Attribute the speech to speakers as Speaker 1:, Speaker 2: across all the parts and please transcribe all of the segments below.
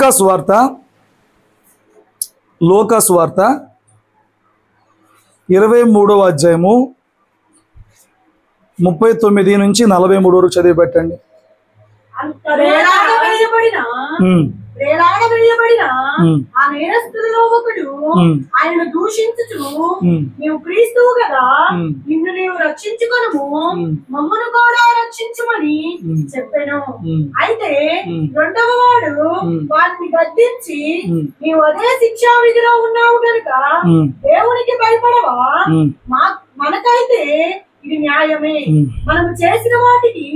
Speaker 1: లూకా సువార్త 23వ అధ్యాయము 39 నుంచి 43 వరకు చదివి పెట్టండి.
Speaker 2: ఆ నేరస్తులలో ఒకడు ఆయనను దూషించుచు, నీవు క్రీస్తువు కదా, నిన్ను నీవు రక్షించుకొనుము, మమ్మను కూడా రక్షించుమని చెప్పెను. అయితే రెండవ వాడు వారిని గద్దించి, నీవు అదే శిక్షా విధిలో ఉన్నావు కనుక దేవునికి భయపడవా? మనకైతే ఇది న్యాయమే, మనము చేసిన వాటికి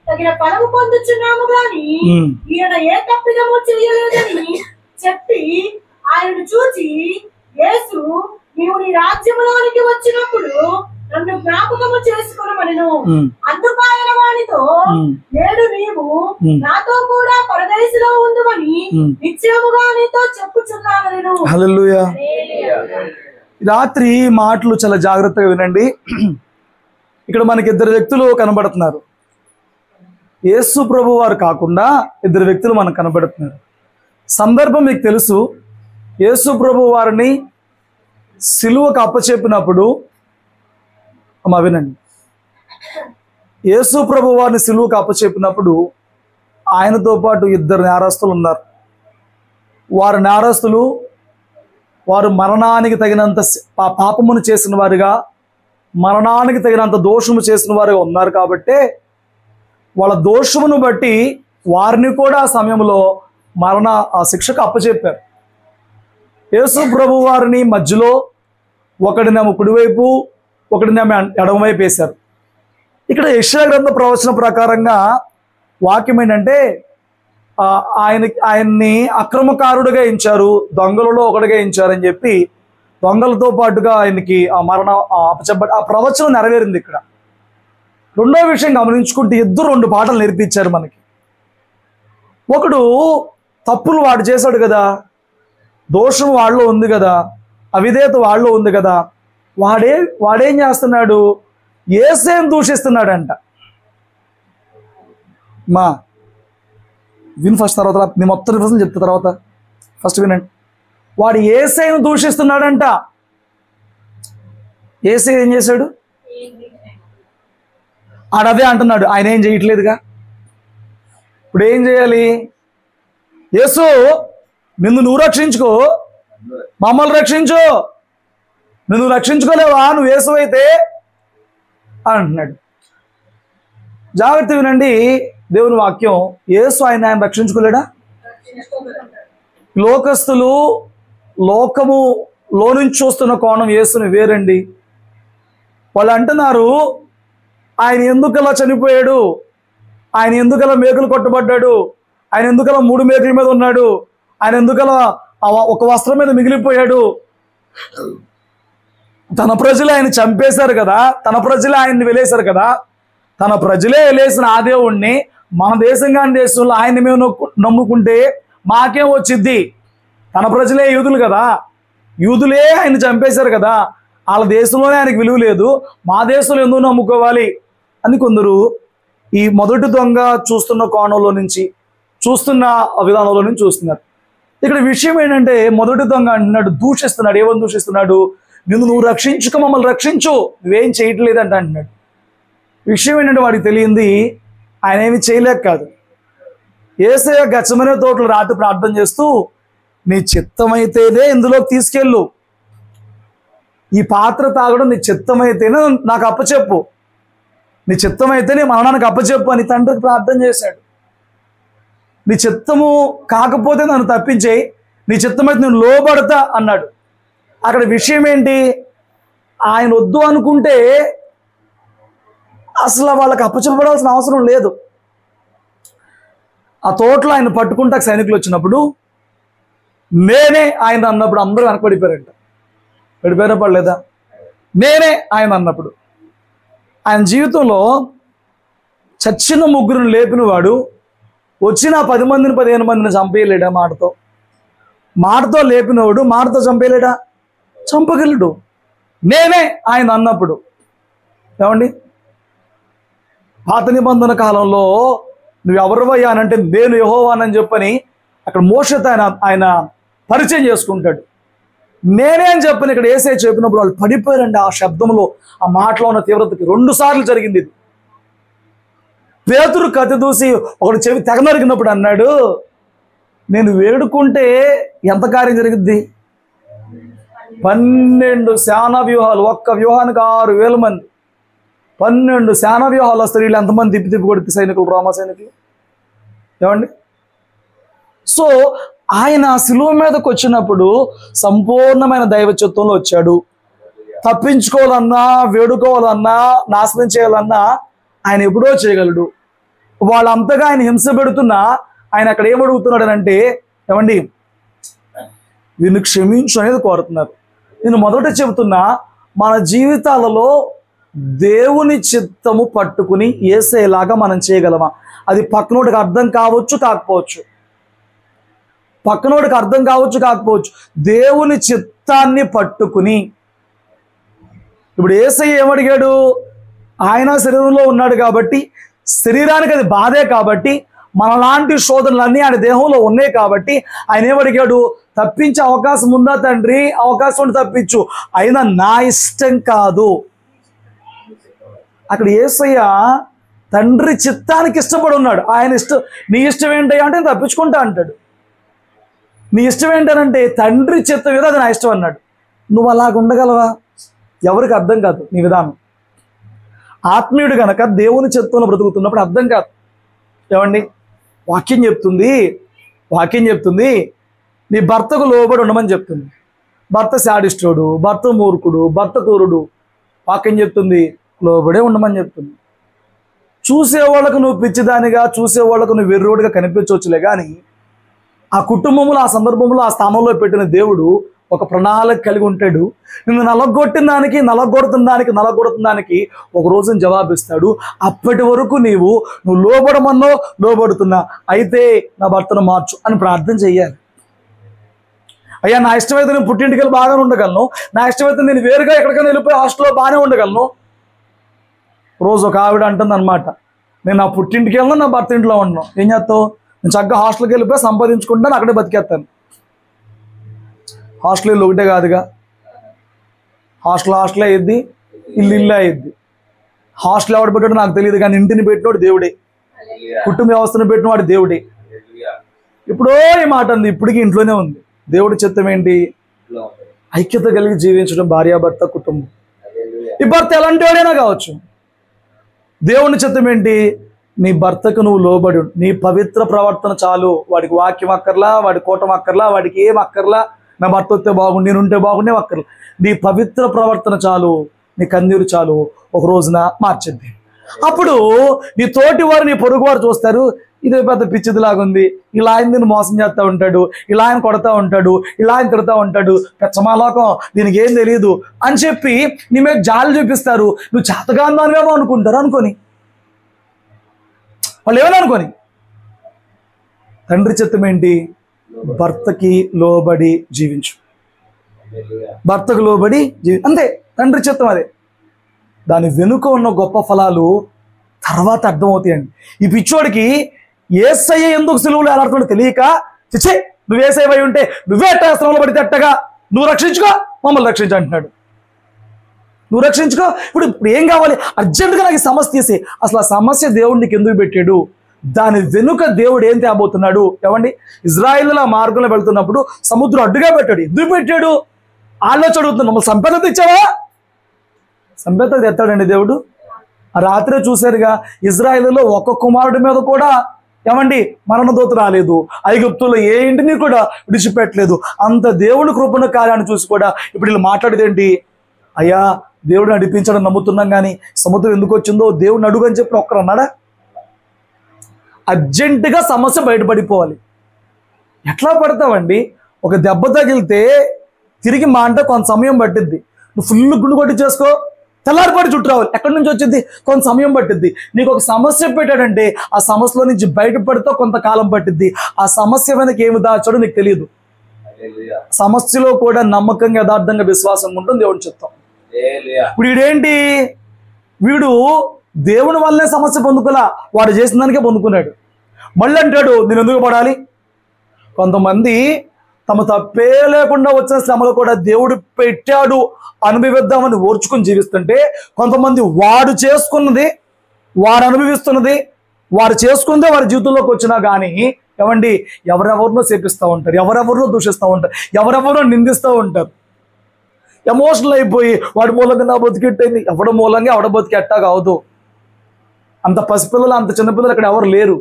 Speaker 2: తగిన ఫలము పొందుచున్నాము గాని ఈయన ఏ తప్పిదము చేయలేదని చెప్పి ఆయనను చూచి, యేసు, నీవు నీ రాజ్యములోనికి వచ్చినప్పుడు నన్ను జ్ఞాపకము చేసుకొనమనెను. అందుకు ఆయన వానితో, నేడు నీవు నాతో కూడా పరదేశిలో ఉందుమని నిశ్చయముగా నీతో చెప్పుచున్నానెను.
Speaker 1: హల్లెలూయా. రాత్రి మాటలు చాలా జాగ్రత్తగా వినండి. ఇక్కడ మనకి ఇద్దరు వ్యక్తులు కనబడుతున్నారు. యేసు ప్రభు వారు కాకుండా ఇద్దరు వ్యక్తులు మనకు కనబడుతున్నారు. సందర్భం మీకు తెలుసు. యేసు ప్రభు వారిని సిలువకు అప్పచెప్పినప్పుడు, వినండి, యేసు ప్రభు వారిని సిలువకు అప్పచెప్పినప్పుడు ఆయనతో పాటు ఇద్దరు నేరస్తులు ఉన్నారు. వారు నేరస్తులు, వారు మరణానికి తగినంత పాపమును చేసిన వారుగా, మరణానికి తగినంత దోషము చేసిన వారుగా ఉన్నారు. కాబట్టే వాళ్ళ దోషమును బట్టి వారిని కూడా ఆ సమయంలో ఆ శిక్షకు అప్పచెప్పారు. యేసు ప్రభు వారిని మధ్యలో ఒకడినేమో కుడివైపు, ఒకడినేమో ఎడమవైపు వేశారు. ఇక్కడ యెషయా గ్రంథ ప్రవచన ప్రకారంగా వాక్యం ఏంటంటే, ఆయన్ని అక్రమకారుడిగా ఎంచారు, దొంగలలో ఒకటిగా ఎంచారని చెప్పి దొంగలతో పాటుగా ఆయనకి ఆ మరణం అప్పచెప్ప ఆ ప్రవచనం నెరవేరింది. ఇక్కడ రెండో విషయం గమనించుకుంటే ఇద్దరు రెండు పాటలు నేర్పించారు మనకి. ఒకడు తప్పులు వాడు చేశాడు కదా, దోషం వాళ్ళలో ఉంది కదా, అవిధేయత వాళ్ళలో ఉంది కదా, వాడేం చేస్తున్నాడు? యేసుని దూషిస్తున్నాడంట. విను ఫస్ట్, తర్వాత నేను మొత్తం రిఫరెన్స్ చెప్తా. తర్వాత ఫస్ట్ వినండి. వాడు యేసుని దూషిస్తున్నాడంట. యేసు ఏం చేశాడు? ఆడదే అంటున్నాడు, ఆయన ఏం చేయట్లేదుగా. ఇప్పుడు ఏం చేయాలి? యేసు, నిన్ను నువ్వు రక్షించుకో, మమ్మల్ని రక్షించు, నువ్వు రక్షించుకోలేవా నువ్వు యేసు అయితే అంటున్నాడు. జాగ్రత్త వినండి దేవుని వాక్యం. యేసు ఆయన రక్షించుకోలేడా? లోకస్తులు లోకములో నుంచి చూస్తున్న కోణం యేసుని వేరండి. వాళ్ళు అంటున్నారు, ఆయన ఎందుకలా చనిపోయాడు, ఆయన ఎందుకలా మేకులు కొట్టబడ్డాడు, ఆయన ఎందుకలా 3 మేకుల మీద ఉన్నాడు, ఆయన ఎందుకలా ఒక వస్త్రం మీద మిగిలిపోయాడు. తన ప్రజలే ఆయన చంపేశారు కదా, తన ప్రజలే ఆయన్ని వెలేశారు కదా, తన ప్రజలే వెలేసిన ఆ దేవుణ్ణి మన దేశంగాని దేశంలో ఆయన్ని మేము నమ్ముకుంటే మాకేం వచ్చిద్ది? తన ప్రజలే యూదులు కదా, యూదులే ఆయన చంపేశారు కదా, వాళ్ళ దేశంలోనే ఆయనకు విలువ లేదు, మా దేశంలో ఎందుకు నమ్ముకోవాలి అని కొందరు ఈ మొదటి దొంగ చూస్తున్న కోణంలో నుంచి, చూస్తున్న విధానంలో నుంచి చూస్తున్నారు. ఇక్కడ విషయం ఏంటంటే, మొదటి దొంగ అంటున్నాడు, దూషిస్తున్నాడు. ఏమని దూషిస్తున్నాడు? నువ్వు రక్షించుకో, మమ్మల్ని రక్షించు, నువ్వేం చేయట్లేదంట అంటున్నాడు. విషయం ఏంటంటే, వాడికి తెలియంది ఆయన ఏమి చేయలేక కాదు. యేసయ్య గెత్సేమనే తోటలో రాత్రి ప్రార్థన చేస్తూ, నీ చిత్తమైతేనే ఇందులోకి తీసుకెళ్ళు, ఈ పాత్ర తాగడం నీ చిత్తమైతేనే నాకు అప్పచెప్పు, నీ చిత్తమైతే నీ మరణానికి అప్పచెప్పు అని తండ్రికి ప్రార్థన చేశాడు. నీ చిత్తము కాకపోతే నన్ను తప్పించేయి, నీ చిత్తమైతే నేను లోబడతా అన్నాడు. అక్కడ విషయం ఏంటి? ఆయన వద్దు అనుకుంటే అసలు వాళ్ళకి అప్పచెప్పబడాల్సిన అవసరం లేదు. ఆ తోటలో ఆయన పట్టుకుంటా సైనికులు వచ్చినప్పుడు నేనే ఆయన అన్నప్పుడు అందరూ వెనకబడిపోయారంట. పడిపోయారా పడలేదా? నేనే ఆయన అన్నప్పుడు ఆయన జీవితంలో చచ్చిన 3 లేపిన వాడు వచ్చిన 10 మందిని 15 మందిని చంపేయలేడా? మాటతో లేపినవాడు మాటతో చంపేయలేడా? చంపగలడు. నేనే ఆయన అన్నప్పుడు. ఏమండి, పాత నిబంధన కాలంలో నువ్వు ఎవరివయ్యా అనంటే నేను యెహోవానని చెప్పని అక్కడ మోషతో ఆయన పరిచయం చేసుకుంటాడు. నేనే అని చెప్పని ఇక్కడ యేసయ్య చెప్పినప్పుడు వాళ్ళు పడిపోయారండి. ఆ శబ్దంలో, ఆ మాటలో ఉన్న తీవ్రతకి 2 సార్లు జరిగింది ఇది. పేతురు కత్తి దూసి ఒకటి చెవి తెగ నరికినప్పుడు అన్నాడు, నేను వేడుకుంటే ఎంత కార్యం జరిగిద్ది? 12 సేనా వ్యూహాలు, ఒక్క వ్యూహానికి 6,000 మంది, 12 సేనా వ్యూహాలు వస్తారు. వీళ్ళు ఎంతమంది తిప్పి కొడితే సైనికులు, రోమా సైనికులు ఏమండి? సో ఆయన శిలువ మీదకి వచ్చినప్పుడు సంపూర్ణమైన దైవ చిత్తంలో వచ్చాడు. తప్పించుకోవాలన్నా, వేడుకోవాలన్నా, నాశనం చేయాలన్నా ఆయన ఎప్పుడో చేయగలడు. వాళ్ళంతగా ఆయన హింస పెడుతున్నా ఆయన అక్కడ ఏమడుగుతున్నాడు అంటే, ఏమండి వీళ్ళు క్షమించు అనేది కోరుతున్నారు. నేను మొదట చెబుతున్నా, మన జీవితాలలో దేవుని చిత్తము పట్టుకుని యేసయ్యలాగా మనం చేయగలమా? అది పక్కనోడికి అర్థం కావచ్చు, కాకపోవచ్చు. పక్కనోడికి అర్థం కావచ్చు, కాకపోవచ్చు. దేవుని చిత్తాన్ని పట్టుకుని, ఇప్పుడు యేసయ్య ఏమడిగాడు? ఆయన శరీరంలో ఉన్నాడు కాబట్టి, శరీరానికి అది బాధే కాబట్టి, మనలాంటి శోధనలన్నీ ఆయన దేహంలో ఉన్నాయి కాబట్టి ఆయన ఏమడిగాడు? తప్పించే అవకాశం ఉందా తండ్రి? అవకాశం ఉండి తప్పించు, అయినా నా ఇష్టం కాదు. అక్కడ యేసయ్య తండ్రి చిత్తానికి ఇష్టపడి ఉన్నాడు. ఆయన ఇష్టం, నీ ఇష్టం ఏంటి అంటే తప్పించుకుంటా అంటాడు. నీ ఇష్టం ఏంటనంటే తండ్రి చిత్తం ఏదో అది నా ఇష్టం అన్నాడు. నువ్వు అలాగ ఉండగలవా? ఎవరికి అర్థం కాదు నీ విధానం. ఆత్మీయుడు గనక దేవుని చిత్తంలో బ్రతుకుతున్నప్పుడు అర్థం కాదు. ఏమండి, వాక్యం చెప్తుంది నీ భర్తకు లోబడి ఉండమని చెప్తుంది. భర్త శాడిస్టుడు, భర్త మూర్ఖుడు, భర్త క్రూరుడు. వాక్యం చెప్తుంది లోబడే ఉండమని చెప్తుంది. చూసేవాళ్ళకు నువ్వు పిచ్చిదానిగా, చూసేవాళ్ళకు నువ్వు వెర్రోడిగా కనిపించవచ్చులే, కానీ ఆ కుటుంబంలో, ఆ సందర్భంలో, ఆ స్థానంలో పెట్టిన దేవుడు ఒక ప్రణాళిక కలిగి ఉంటాడు. నిన్ను నలగొడుతున్న దానికి ఒక రోజున జవాబిస్తాడు. అప్పటి వరకు నువ్వు లోబడమన్నో లోబడుతున్నా, అయితే నా భర్తను మార్చు అని ప్రార్థన చెయ్యాలి. అయ్యా నా ఇష్టమైతే నేను పుట్టింటికి వెళ్ళి బాగానే ఉండగలను, నా ఇష్టమైతే నేను వేరుగా ఎక్కడికైనా వెళ్ళిపోయి హాస్టల్లో బాగానే ఉండగలను. రోజు ఒక ఆవిడ అంటుంది అనమాట, నేను నా పుట్టింటికి వెళ్ళను, నా భర్త ఇంట్లో ఉండను. ఏం చేస్తావు? నేను చక్కగా హాస్టల్కి వెళ్ళిపోయి సంపాదించుకుంటాను, అక్కడే బతికేస్తాను. హాస్టల్ ఒకటే కాదుగా, హాస్టల్ అయ్యిద్ది, ఇల్లు అయ్యిద్ది. హాస్టల్ ఎవడు పెట్టాడో నాకు తెలియదు, కానీ ఇంటిని పెట్టినోడు దేవుడే, కుటుంబ వ్యవస్థను పెట్టినవాడు దేవుడే. ఇప్పుడో ఈ మాట ఉంది, ఇప్పటికీ ఇంట్లోనే ఉంది. దేవుడి చిత్తం ఏంటి? ఐక్యత కలిగి జీవించడం, భార్యాభర్త కుటుంబం. ఈ భర్త ఎలాంటి వాడైనా కావచ్చు. దేవుని చిత్తం ఏంటి? నీ భర్తకు నువ్వు లోబడు, నీ పవిత్ర ప్రవర్తన చాలు. వాడికి వాక్యం అక్కర్లా, వాడి కూటం అక్కర్లా, వాడికి ఏం అక్కర్లా. నా భర్త వస్తే బాగుండి, నేనుంటే బాగుండే అక్కర్లా. నీ పవిత్ర ప్రవర్తన చాలు, నీ కన్నీరు చాలు, ఒక రోజున మార్చింది. అప్పుడు నీ తోటి వారు, నీ పొరుగు వారు చూస్తారు, ఇదే పెద్ద పిచ్చిదిలాగుంది, ఇలా ఆయన దీన్ని మోసం చేస్తూ ఉంటాడు, ఇలా ఆయన కొడతా ఉంటాడు, ఇలా ఆయన తిడతా ఉంటాడు, పెచ్చమాలోకం, దీనికి ఏం తెలియదు అని చెప్పి నీ మీద జాలి చూపిస్తారు. నువ్వు చేతగాందానివేమో అనుకుంటారు. అనుకొని వాళ్ళు ఏమని అనుకొని, తండ్రి చిత్తం ఏంటి? భర్తకి లోబడి జీవించు, భర్తకు లోబడి అంతే తండ్రి చిత్తం. అదే దాని వెనుక ఉన్న గొప్ప ఫలాలు తర్వాత అర్థమవుతాయండి. ఈ పిచ్చోడికి యేసయ్య ఎందుకు సిలువలో ఎలాడుతుండో తెలియక, చిచ్చే నువ్వు యేసయ్యవై ఉంటే నువ్వే శ్రమలో పడితే అట్టగా, నువ్వు రక్షించుకో, మమ్మల్ని రక్షించు అంటున్నాడు. నువ్వు రక్షించుకో. ఇప్పుడు ఏం కావాలి? అర్జెంటుగా నాకు ఈ సమస్య తీసి. అసలు ఆ సమస్య దేవుడికి ఎందుకు పెట్టాడు? దాని వెనుక దేవుడు ఏం తేబోతున్నాడు? ఏమండి, ఇజ్రాయిల్ ఆ మార్గంలో వెళ్తున్నప్పుడు సముద్రం అడ్డుగా పెట్టాడు. ఎందుకు పెట్టాడు? ఆలోచన అడుగుతున్నాడు, మమ్మల్ని సంపద తెచ్చావా? సంపద తెస్తాడండి దేవుడు. ఆ రాత్రే చూశారుగా, ఇజ్రాయిల్లో ఒక్క కుమారుడి మీద కూడా ఏమండి మరణ దూత రాలేదు. ఐగుప్తుల్లో ఏ ఇంటిని కూడా విడిచిపెట్టలేదు. అంత దేవుని కృపణ కార్యాన్ని చూసి కూడా ఇప్పుడు వీళ్ళు మాట్లాడేది ఏంటి? అయ్యా దేవుడు నడిపించడం నమ్ముతున్నాం, కానీ సముద్రం ఎందుకు వచ్చిందో దేవుడిని అడుగు అని చెప్పి ఒక్కరు అన్నాడా? అర్జెంటుగా సమస్య బయటపడిపోవాలి. ఎట్లా పడతావండి? ఒక దెబ్బ తగిలితే తిరిగి మా అంటే కొంత సమయం పట్టిద్ది. నువ్వు ఫుల్ గుండు కొట్టి చేసుకో, తెల్లారిపాటి చుట్టూ రావాలి. ఎక్కడి నుంచి వచ్చింది? కొంత సమయం పట్టిద్ది. నీకు ఒక సమస్య పెట్టాడంటే ఆ సమస్యలో నుంచి బయటపడితే కొంతకాలం పట్టిద్ది. ఆ సమస్య వెనక ఏమి దాచాడో నీకు తెలియదు. సమస్యలో కూడా నమ్మకంగా, యథార్థంగా, విశ్వాసం ఉంటుంది దేవుని చిత్తం. ఇప్పుడు వీడేంటి? వీడు దేవుని వల్లే సమస్య పొందుకోలా, వాడు చేసిన దానికే పొందుకున్నాడు. మళ్ళీ అంటాడు నేను ఎందుకు పడాలి? కొంతమంది తమ తప్పే లేకుండా వచ్చిన శ్రమలు కూడా దేవుడు పెట్టాడు అనుభవిద్దామని ఓర్చుకుని జీవిస్తుంటే, కొంతమంది వాడు చేసుకున్నది, వాడు అనుభవిస్తున్నది, వారు చేసుకుందే వారి జీవితంలోకి వచ్చినా కానీ ఏమండి ఎవరెవరినో శపిస్తూ ఉంటారు, ఎవరెవరినో దూషిస్తూ ఉంటారు, ఎవరెవరో నిందిస్తూ ఉంటారు. ఎమోషనల్ అయిపోయి వాడి మూలంగా నా బతికెట్టయింది, ఎవడ మూలంగా ఎవడ బతికెట్టా కావద్దు. అంత పసిపిల్లలు, అంత చిన్నపిల్లలు అక్కడ ఎవరు లేరు.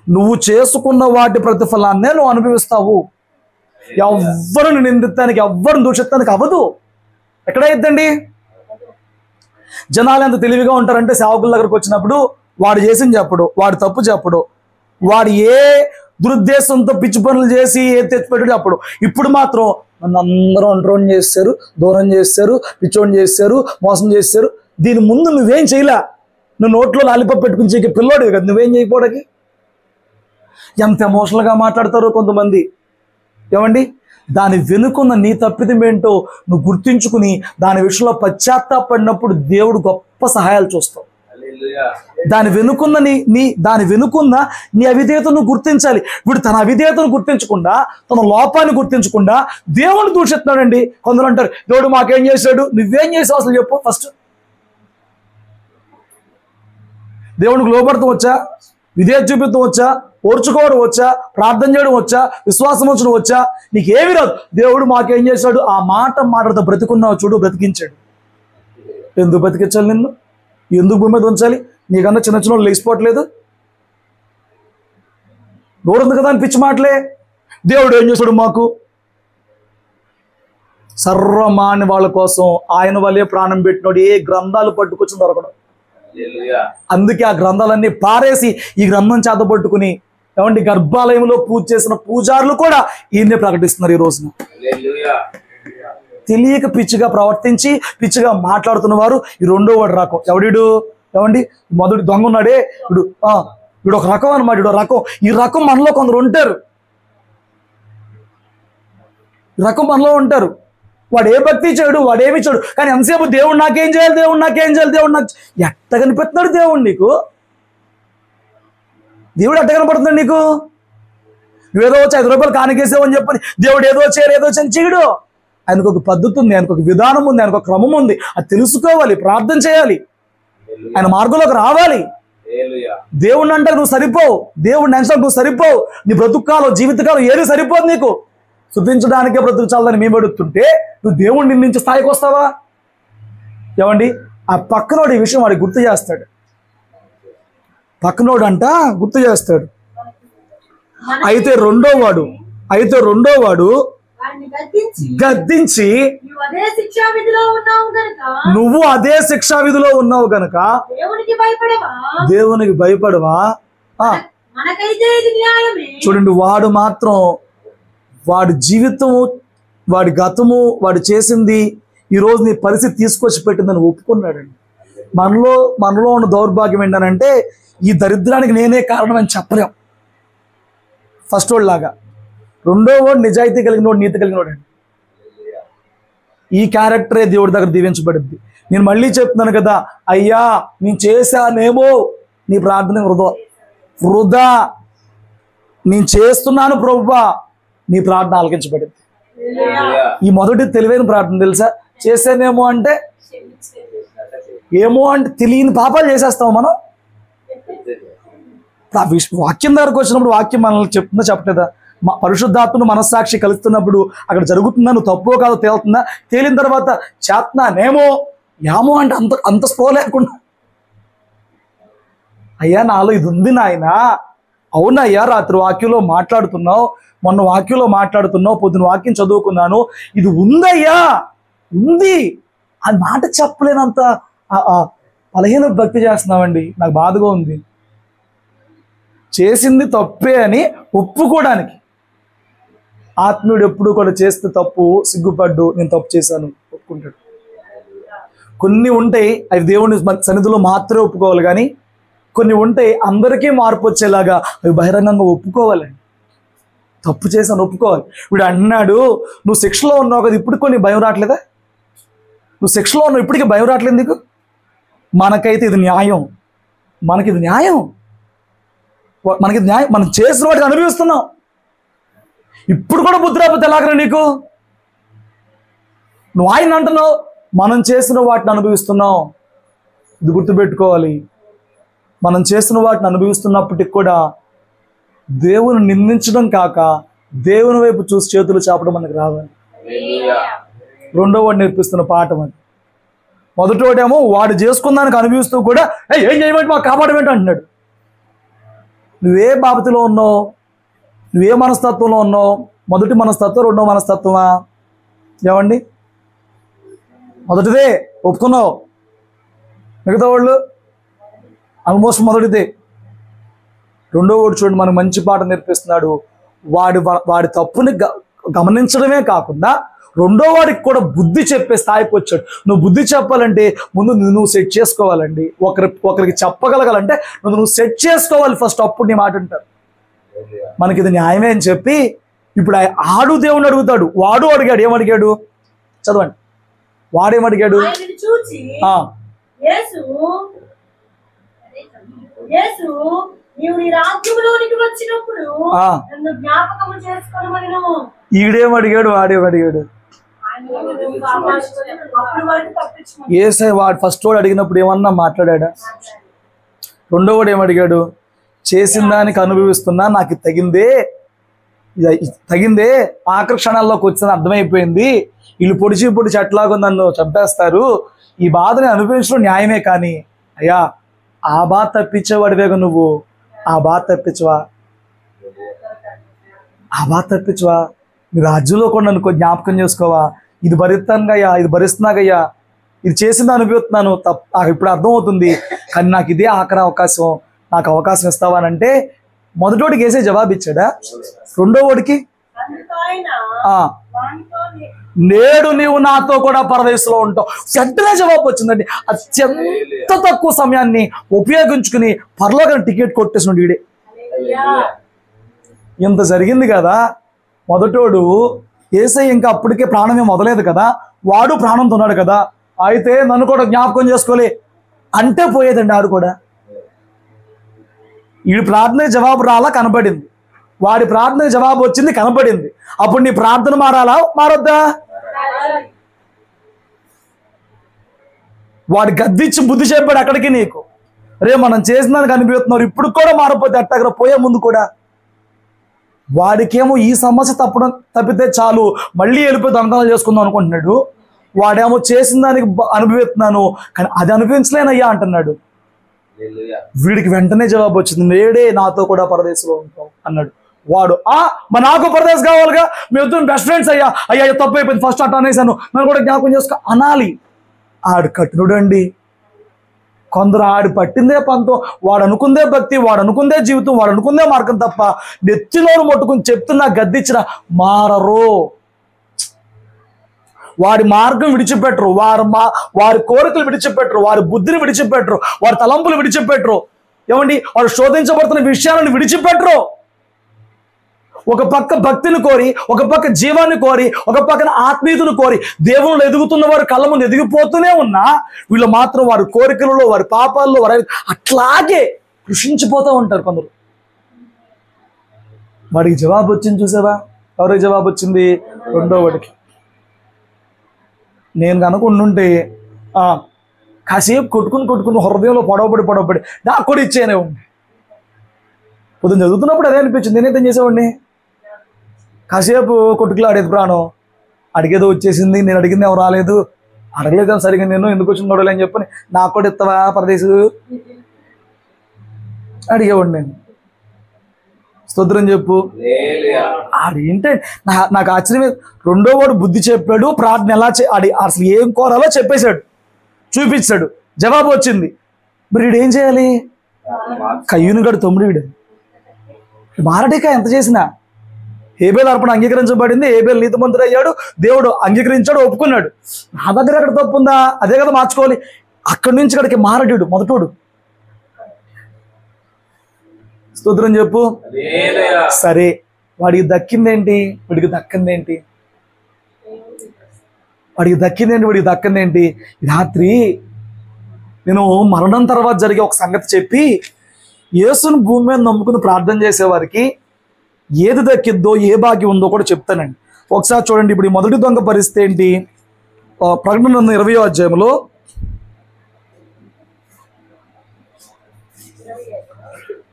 Speaker 1: నువ్వు చేసుకున్న వాటి ప్రతిఫలాన్నే నువ్వు అనుభవిస్తావు. ఎవ్వరిని నిందిస్తానికి, ఎవ్వరిని దూషిస్తానికి అవ్వదు. ఎక్కడైద్దండి? జనాలు ఎంత తెలివిగా ఉంటారంటే, సేవకుల దగ్గరకు వచ్చినప్పుడు వాడు చేసింది చెప్పడు, వాడు తప్పు చెప్పడు, వాడు ఏ దురుద్దేశంతో పిచ్చి పనులు చేసి ఏ తెచ్చిపెట్టాడు చెప్పడు. ఇప్పుడు మాత్రం నన్ను అందరూ ఒంటరి చేస్తారు, దూరం చేస్తారు, పిచ్చోని చేస్తారు, మోసం చేస్తారు. దీని ముందు నువ్వేం చేయలే. నువ్వు నోట్లో లాలిపప్పు పెట్టుకుని చేసే పిల్లోడివి కదా, నువ్వేం చేయకపోవడానికి. ఎంత ఎమోషనల్గా మాట్లాడతారో కొంతమంది. ఏమండి, దాని వెనుకున్న నీ తప్పిదం ఏంటో నువ్వు గుర్తించుకుని దాని విషయంలో పశ్చాత్తాపడినప్పుడు దేవుడు గొప్ప సహాయాలు చూస్తావు. దాని వెనుకున్న దాని వెనుకున్న నీ అవిధేయతను గుర్తించాలి. వీడు తన అవిధేయతను గుర్తించకుండా, తన లోపాన్ని గుర్తించకుండా దేవుని దూషిస్తున్నాడండి. కొందరు అంటారు, దేవుడు మాకేం చేశాడు? నువ్వేం చేసావు అసలు చెప్పు ఫస్ట్. దేవునికి లోపడతాం వచ్చా? విధేయత చూపిస్తాం వచ్చా? ఓర్చుకోవడం వచ్చా? ప్రార్థన చేయడం వచ్చా? విశ్వాసం ఉంచడం వచ్చా? నీకేమి రాదు. దేవుడు మాకేం చేశాడు? ఆ మాట మాట్లాడుతూ బ్రతికున్నావు చూడు, బ్రతికించాడు. ఎందుకు బ్రతికించాలి నిన్ను? ఎందుకు భూమి మీద ఉంచాలి? నీకన్నా చిన్న చిన్న లేచిపోవట్లేదు. నోరుంది కదా అని పిచ్చి మాటలే. దేవుడు ఏం చేశాడు మాకు? సర్వమాన్య వాళ్ళ కోసం ఆయన వల్లే ప్రాణం పెట్టినోడు ఏ గ్రంథాలు పట్టుకొచ్చి దొరకడం. అందుకే ఆ గ్రంథాలన్నీ పారేసి ఈ గ్రంథం చేతబట్టుకుని ఏమంటే గర్భాలయంలో పూజ చేసిన పూజారులు కూడా ఈయన్నే ప్రకటిస్తున్నారు ఈ రోజున. తెలియక పిచ్చిగా ప్రవర్తించి పిచ్చిగా మాట్లాడుతున్న వారు ఈ రెండో వాడు రకం. ఎవడు? ఏమండి, మొదటి దొంగ ఉన్నాడే వీడు ఒక రకం అనమాట. వీడు రకం. ఈ రకం మనలో కొందరు ఉంటారు. ఈ రకం మనలో ఉంటారు. వాడు ఏ భక్తి చేయడు, వాడేమి చేయడు, కానీ ఎంతసేపు దేవుడు నాకేం చేయాలి, దేవుడు నాకేం చేయాలి, దేవుడు నాకు ఎట్ట కనిపిస్తున్నాడు దేవుడు నీకు? దేవుడు ఎట్ట కనపడుతున్నాడు నీకు? నువ్వేదో వచ్చి 5 రూపాయలు కానికేసావని చెప్పని దేవుడు ఏదో చేయని చేయడు. ఆయనకు ఒక పద్ధతి ఉంది, ఆయనకు ఒక విధానం ఉంది, ఆయనకు ఒక క్రమం ఉంది. అది తెలుసుకోవాలి, ప్రార్థన చేయాలి, ఆయన మార్గంలోకి రావాలి. దేవుడిని అంటే నువ్వు సరిపోవు, దేవుడిని అంటే నువ్వు సరిపోవు. నీ బ్రతుకాలం జీవితకాలం ఏది సరిపోదు నీకు. శుద్ధించడానికే బ్రతుకు చాలని మేము అడుగుతుంటే నువ్వు దేవుడిని నుంచి స్థాయికి వస్తావా? ఏమండి, ఆ పక్కనోడు ఈ విషయం వాడికి గుర్తు చేస్తాడు. పక్కనోడు అంట గుర్తు చేస్తాడు. అయితే రెండో వాడు గద్దించి నువ్వు అదే శిక్షా విధిలో ఉన్నావు గనక దేవునికి భయపడవా? చూడండి, వాడు మాత్రం వాడి జీవితము, వాడి గతము, వాడు చేసింది ఈరోజు నీ పరిస్థితి తీసుకొచ్చి పెట్టిందని ఒప్పుకున్నాడండి. మనలో ఉన్న దౌర్భాగ్యం ఏంటనంటే ఈ దరిద్రానికి నేనే కారణం అని చెప్పలేం. ఫస్ట్ వాడు లాగా. రెండో వాడు నిజాయితీ కలిగినోడు, నీతి కలిగినోడు అండి. ఈ క్యారెక్టరే దేవుడి దగ్గర దీవించబడింది. నేను మళ్ళీ చెప్తున్నాను కదా, అయ్యా నేను చేశానేమో నీ ప్రార్థన వృధా, నేను చేస్తున్నాను ప్రభువా, నీ ప్రార్థన ఆలకించబడింది. ఈ మొదటి తెలివైన ప్రార్థన తెలుసా? చేశానేమో అంటే ఏమో అంటే తెలియని పాపాలు చేసేస్తాం మనం. వాక్యం దగ్గరకు వచ్చినప్పుడు వాక్యం మనల్ని చెప్తుందా చెప్పలేదా? పరిశుద్ధాత్మను మనస్సాక్షి కలుస్తున్నప్పుడు అక్కడ జరుగుతుందా, నువ్వు తప్పో కాదో తేలుతుందా? తేలిన తర్వాత చేతనానేమో, ఏమో అంటే అంత స్పో లేకుండా, అయ్యా నాలో ఇది ఉంది నాయనా, అవునయ్యా రాత్రి వాక్యంలో మాట్లాడుతున్నావు, మొన్న వాక్యంలో మాట్లాడుతున్నావు, పొద్దున వాక్యం చదువుకున్నాను, ఇది ఉందయ్యా, ఉంది అని మాట చెప్పలేనంత బలహీన భక్తి చేస్తున్నామండి. నాకు బాధగా ఉంది. చేసింది తప్పే అని ఒప్పుకోవడానికి. ఆత్మీయుడు ఎప్పుడు కూడా చేస్తే తప్పు సిగ్గుపడ్డు, నేను తప్పు చేశాను ఒప్పుకుంటాడు. కొన్ని ఉంటాయి అవి దేవుని సన్నిధిలో మాత్రమే ఒప్పుకోవాలి, కానీ కొన్ని ఉంటాయి అందరికీ మార్పు వచ్చేలాగా అవి బహిరంగంగా ఒప్పుకోవాలండి. తప్పు చేశాను ఒప్పుకోవాలి. వీడు అన్నాడు, నువ్వు శిక్షలో ఉన్నావు కదా, ఇప్పుడు కొన్ని భయం రావట్లేదా? నువ్వు శిక్షలో ఉన్నావు, ఇప్పటికీ భయం రావట్లేదు నీకు? మనకైతే ఇది న్యాయం, మనకిది న్యాయం, మనం చేసిన వాటికి అనుభవిస్తున్నాం. ఇప్పుడు కూడా బుద్ధి రాకపోతే ఎలాగరా నీకు? నువ్వు ఆయన అంటున్నావు, మనం చేసిన వాటిని అనుభవిస్తున్నాం. ఇది గుర్తుపెట్టుకోవాలి. మనం చేసిన వాటిని అనుభవిస్తున్నప్పటికి కూడా దేవుని నిందించడం కాక దేవుని వైపు చూసి చేతులు చాపడం మనకు రావాలి. రెండో వాడు నేర్పిస్తున్న పాఠం అది. మొదటోడేమో వాడు చేసుకున్నానికి అనుభవిస్తూ కూడా ఏం చేయమంటే మాకు కాపాడమేంటి అంటున్నాడు. నువ్వే బాపతిలో ఉన్నావు, నువ్వే మనస్తత్వంలో ఉన్నావు? మొదటి మనస్తత్వం, రెండో మనస్తత్వమా? ఏమండి? మొదటిదే ఒప్పుకున్నావు, మిగతా వాళ్ళు ఆల్మోస్ట్ మొదటిదే. రెండో వాడు చూడండి మనకు మంచి పాట నేర్పిస్తున్నాడు. వాడి తప్పుని గమనించడమే కాకుండా రెండో వాడికి కూడా బుద్ధి చెప్పే స్థాయికి వచ్చాడు. నువ్వు బుద్ధి చెప్పాలంటే ముందు నువ్వు సెట్ చేసుకోవాలండి. ఒకరికి చెప్పగలగాలంటే నువ్వు సెట్ చేసుకోవాలి ఫస్ట్, అప్పుడు నీ మాట అంటారు. మనకి ఇది న్యాయమే అని చెప్పి ఇప్పుడు ఆడు దేవుణ్ణి అడుగుతాడు. వాడు అడిగాడు, ఏమడిగాడు చదవండి. వాడేమడిగాడు? ఈడేమడిగాడు? వాడేమడిగాడు? యేసయ్య వాడు ఫస్ట్ వాడు అడిగినప్పుడు ఏమన్నా మాట్లాడా? రెండో వాడు ఏమడిగాడు? చేసిన దానికి అనుభవిస్తున్నా, నాకు తగిందే ఆకర్షణల్లోకి వచ్చిన అర్థమైపోయింది. వీళ్ళు పొడిచి చెట్లాగా నన్ను చంపేస్తారు, ఈ బాధని అనుభవించడం న్యాయమే. కానీ అయ్యా, ఆ బాధ తప్పించేవాడివేగా నువ్వు. ఆ బాధ తప్పించవా? నీ రాజ్యంలో కూడా నన్ను జ్ఞాపకం చేసుకోవా? ఇది భరిస్తానుగయ్యా, ఇది భరిస్తున్నాగయ్యా, ఇది చేసింది అనుభవిస్తున్నాను, నాకు ఇప్పుడు అర్థమవుతుంది, కానీ నాకు ఇదే ఆఖరి అవకాశం, నాకు అవకాశం ఇస్తావా అని అంటే మొదటోడికి వేసే జవాబు ఇచ్చాడా? రెండో వాడికి నేడు నీవు నాతో కూడా పరదేశంలో ఉంటావు. వెంటనే జవాబు వచ్చిందండి. అత్యంత తక్కువ సమయాన్ని ఉపయోగించుకుని పరలోకం టికెట్ కొట్టేసినాడు వీడే. ఇంత జరిగింది కదా. మొదటోడు యేసయ్య ఇంకా అప్పటికే ప్రాణమే మొదలేదు కదా, వాడు ప్రాణంతో ఉన్నాడు కదా, అయితే నన్ను కూడా జ్ఞాపకం చేసుకోలే అంటే పోయేదండి. ఆడు కూడా వీడి ప్రార్థన జవాబు రాలా, కనపడింది. వాడి ప్రార్థన జవాబు వచ్చింది, కనపడింది. అప్పుడు నీ ప్రార్థన మారాలా, మారొద్దా? వాడి గద్దిచ్చి బుద్ధి చెప్పాడు అక్కడికి నీకు. రే మనం చేసిన దానికి అనిపిస్తున్నారు, ఇప్పుడు కూడా మారపోతే అట్టగర పోయే ముందు కూడా. వాడికేమో ఈ సమస్య తప్పితే చాలు, మళ్ళీ వెళ్ళిపోయి దొంగతనాలు చేసుకుందాం అనుకుంటున్నాడు. వాడేమో చేసిన దానికి అనుభవిస్తున్నాను, కానీ అది అనుభవించలేనయ్యా అంటున్నాడు. వీడికి వెంటనే జవాబు వచ్చింది, నేడే నాతో కూడా పరదేశంలో ఉంటావు అన్నాడు. వాడు మా నాకు పరదేశం కావాలిగా, మీ ఇద్దరు బెస్ట్ ఫ్రెండ్స్ అయ్యా, తప్పు అయిపోయింది, ఫస్ట్ అట్లా అనేసాను, నన్ను కూడా జ్ఞాపకం చేసుకో అనాలి. ఆడు కఠినుడు అండి. కొందరు ఆడు పట్టిందే పంతం, వాడు అనుకుందే భక్తి, వాడు అనుకుందే జీవితం, వాడు అనుకుందే మార్గం తప్ప నెత్తిలోను మొట్టుకుని చెప్తున్నా గద్దించిన మారరు. వాడి మార్గం విడిచిపెట్టరు, వారి కోరికలు విడిచిపెట్టరు, వారి బుద్ధిని విడిచిపెట్టరు, వారి తలంపులు విడిచిపెట్టరు. ఏమండి, వారు శోధించబడుతున్న విషయాలను విడిచిపెట్టరు. ఒక పక్క భక్తిని కోరి, ఒక పక్క జీవాన్ని కోరి, ఒక పక్కన ఆత్మీయతను కోరి దేవుళ్ళు ఎదుగుతున్న వారు కళ్ళ ముందు ఎదిగిపోతూనే ఉన్నా వీళ్ళు మాత్రం వారి కోరికలలో, వారి పాపాల్లో వారి అట్లాగే కృషించిపోతూ ఉంటారు కొందరు. వాడికి జవాబు వచ్చింది చూసావా? ఎవరికి జవాబు వచ్చింది? రెండో వాడికి. నేను కనుక ఉండుంటే కాసేపు కొట్టుకుని హృదయంలో పొడవబడి నాకు కూడా ఇచ్చేనే ఉండి. పొద్దున్న చదువుతున్నప్పుడు అదే అనిపించింది. నేనైతే చేసేవాడిని, కాసేపు కొట్టుకులాడేది ప్రాణం. అడిగేదో వచ్చేసింది, నేను అడిగింది ఎవరు రాలేదు, అడగలేదు సరిగ్గా, నేను ఎందుకు వచ్చింది గొడవలు అని చెప్పని నాకు కూడా ఇస్తావా పరదేశు అడిగేవాడిని నేను. స్తోత్రం చెప్పు. ఆడేంటే నాకు ఆశ్చర్యమే. రెండో వాడు బుద్ధి చెప్పాడు, ప్రార్థన ఎలా అసలు ఏం కోరాలో చెప్పేశాడు, చూపించాడు, జవాబు వచ్చింది. మరి వీడేం చేయాలి? కయ్యూని గడు 9 వీడు మారటిక ఎంత చేసినా. హేబేలు అర్పణ అంగీకరించబడింది, హేబేలు నీతిమంతుడు అయ్యాడు, దేవుడు అంగీకరించాడు, ఒప్పుకున్నాడు. నా దగ్గర ఎక్కడ తప్పు ఉందా? అదే కదా మార్చుకోవాలి. అక్కడి నుంచి ఇక్కడికి మారడు మొదటోడు. స్తోత్రం చెప్పు. సరే, వాడికి దక్కిందేంటి? వీడికి దక్కిందేంటి? రాత్రి నేను మరణం తర్వాత జరిగే ఒక సంగతి చెప్పి, యేసును భూమి మీద నమ్ముకుని ప్రార్థన చేసేవారికి ఏది దక్కిద్దో ఏ భాగ్యం ఉందో కూడా చెప్తానండి. ఒకసారి చూడండి. ఇప్పుడు ఈ మొదటి దొంగ పరిస్థితి ఏంటి? ప్రకటన గ్రంథం 20వ అధ్యాయంలో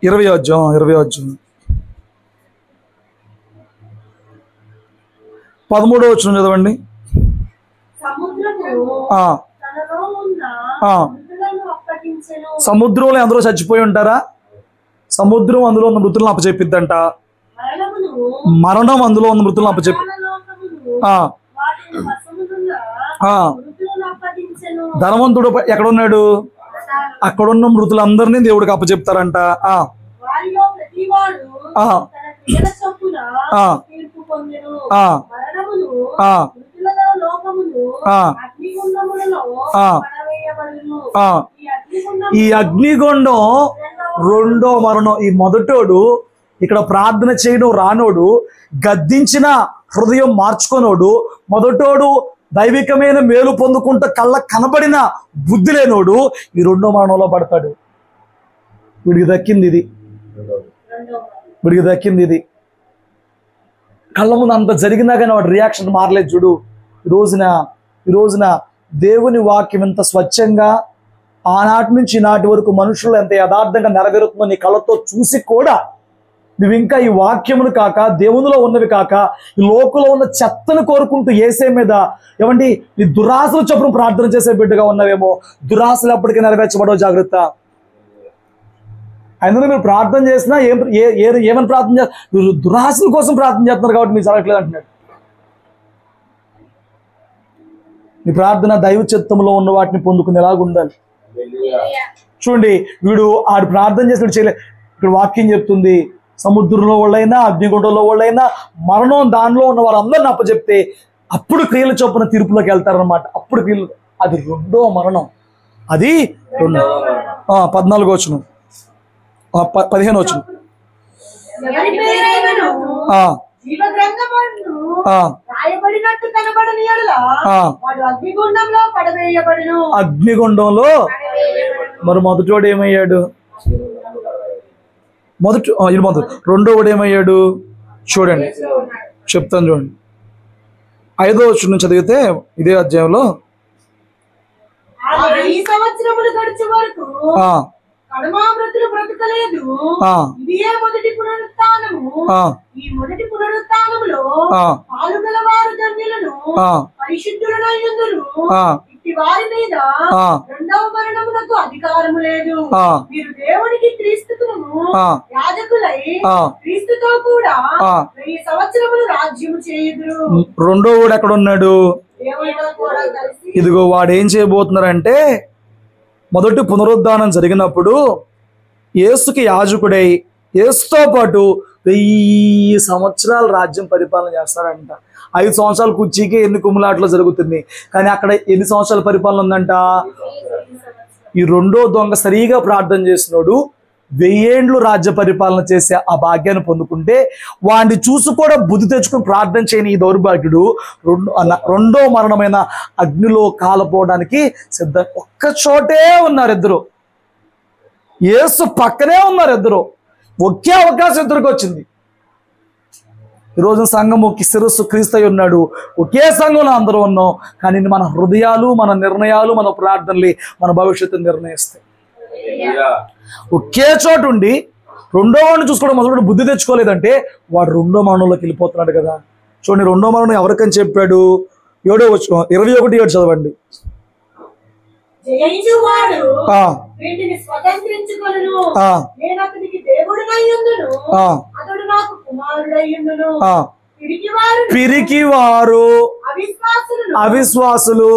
Speaker 1: 20వ అధ్యాయం 13వ వచనం చదవండి. సముద్రంలో అందరూ చచ్చిపోయి ఉంటారా? సముద్రం అందులో ఉన్న మృతులను అప్పచెప్పిద్దంట. మరణం అందులో ఉన్న మృతులను అప్పచెప్పి ధనవంతుడు ఎక్కడున్నాడు? అక్కడున్న మృతులందరినీ దేవుడికి అప్పచెప్తారంట. ఈ అగ్నిగుండం రెండో మరణం. ఈ మొదటోడు ఇక్కడ ప్రార్థన చేయడం రానోడు, గద్దించిన హృదయం మార్చుకోనోడు, మొదటోడు దైవికమైన మేలు పొందుకుంటూ కళ్ళ కనబడిన బుద్ధి లేనోడు ఈ రెండో మరణంలో పడతాడు. వీడికి దక్కింది ఇది. కళ్ళ ముందు అంత జరిగినా కానీ వాడి రియాక్షన్ మారలేదు. చూడు, ఈ రోజున దేవుని వాక్యం ఎంత స్వచ్ఛంగా ఆనాటి నుంచి ఈనాటి వరకు మనుషులు ఎంత యథార్థంగా నెరవేరుతుందో నీ కళ్ళతో చూసి కూడా నువ్వు ఇంకా ఈ వాక్యమును కాక, దేవునిలో ఉన్నవి కాక, ఈ లోకంలో ఉన్న చెత్తను కోరుకుంటూ యేసే మీద ఏమండి నీ దురాశలు చొప్పున ప్రార్థన చేసే బిడ్డగా ఉన్నవేమో. దురాశలు ఎప్పటికీ నెరవేర్చబడవు, జాగ్రత్త. అందులో మీరు ప్రార్థన చేసినా ఏమని ప్రార్థన చేస్తారు? మీరు దురాశల కోసం ప్రార్థన చేస్తున్నారు కాబట్టి మీరు జరగట్లేదు అంటున్నాడు. నీ ప్రార్థన దైవ చిత్తంలో ఉన్న వాటిని పొందుకునేలాగా ఉండాలి. చూడండి, వీడు ఆడు ప్రార్థన చేసినట్టు చేయలేదు. ఇక్కడ వాక్యం చెప్తుంది, సముద్రంలో వాళ్ళైనా అగ్నిగుండంలో వాళ్ళైనా మరణం దానిలో ఉన్న వారందరిని అప్పచెప్తే అప్పుడు క్రియల చొప్పున తీర్పులోకి వెళ్తారనమాట. అప్పుడు క్రియలు, అది రెండో మరణం. అది 14వ వచనం 15వ వచనం. అగ్నిగుండంలో మరి మొదటివాడు ఏమయ్యాడు? రెండో వాడు ఏమయ్యాడు? చూడండి, చెప్తాను చూడండి. 5వ వచనం నుంచి చదివితే ఇదే అధ్యాయంలో రెండో వాడు ఎక్కడ ఉన్నాడు? ఇదిగో వాడు ఏం చేయబోతున్నారంటే, మొదటి పునరుద్ధానం జరిగినప్పుడు యేసుకి యాజకుడై యేసుతో పాటు 1000 సంవత్సరాలు రాజ్యం పరిపాలన చేస్తారంట. 5 సంవత్సరాల కుర్చీకి ఎన్ని కుమ్ములాట్లో జరుగుతుంది, కానీ అక్కడ ఎన్ని సంవత్సరాల పరిపాలన ఉందంట? ఈ రెండో దొంగ సరిగా ప్రార్థన చేసినోడు 1000 ఏండ్లు రాజ్య పరిపాలన చేసే ఆ భాగ్యాన్ని పొందుకుంటే, వాడిని చూసి కూడా బుద్ధి తెచ్చుకుని ప్రార్థన చేయని ఈ దౌర్భాగ్యుడు రెండో మరణమైన అగ్నిలో కాలపోవడానికి సిద్ధం. ఒక్క చోటే ఉన్నారు ఇద్దరు, యేసు పక్కనే ఉన్నారు ఇద్దరు. ఒకే అవకాశం ఇద్దరికి వచ్చింది. ఈరోజు సంఘముకి శిరస్సు క్రీస్తు అయి ఉన్నాడు. ఒకే సంఘంలో అందరూ ఉన్నాం, కానీ మన హృదయాలు, మన నిర్ణయాలు, మన ప్రార్థనలు మన భవిష్యత్తును నిర్ణయిస్తాయి. ఒకే చోటు ఉండి రెండో వాడిని చూసుకోవడం మొదలు బుద్ధి తెచ్చుకోలేదంటే వాడు రెండో మరణంలోకి వెళ్ళిపోతున్నాడు కదా. చూడండి, రెండో మరణం ఎవరికని చెప్పాడు? 7వ వచనం 21 చదవండి. పిరికివారు, అవిశ్వాసులు,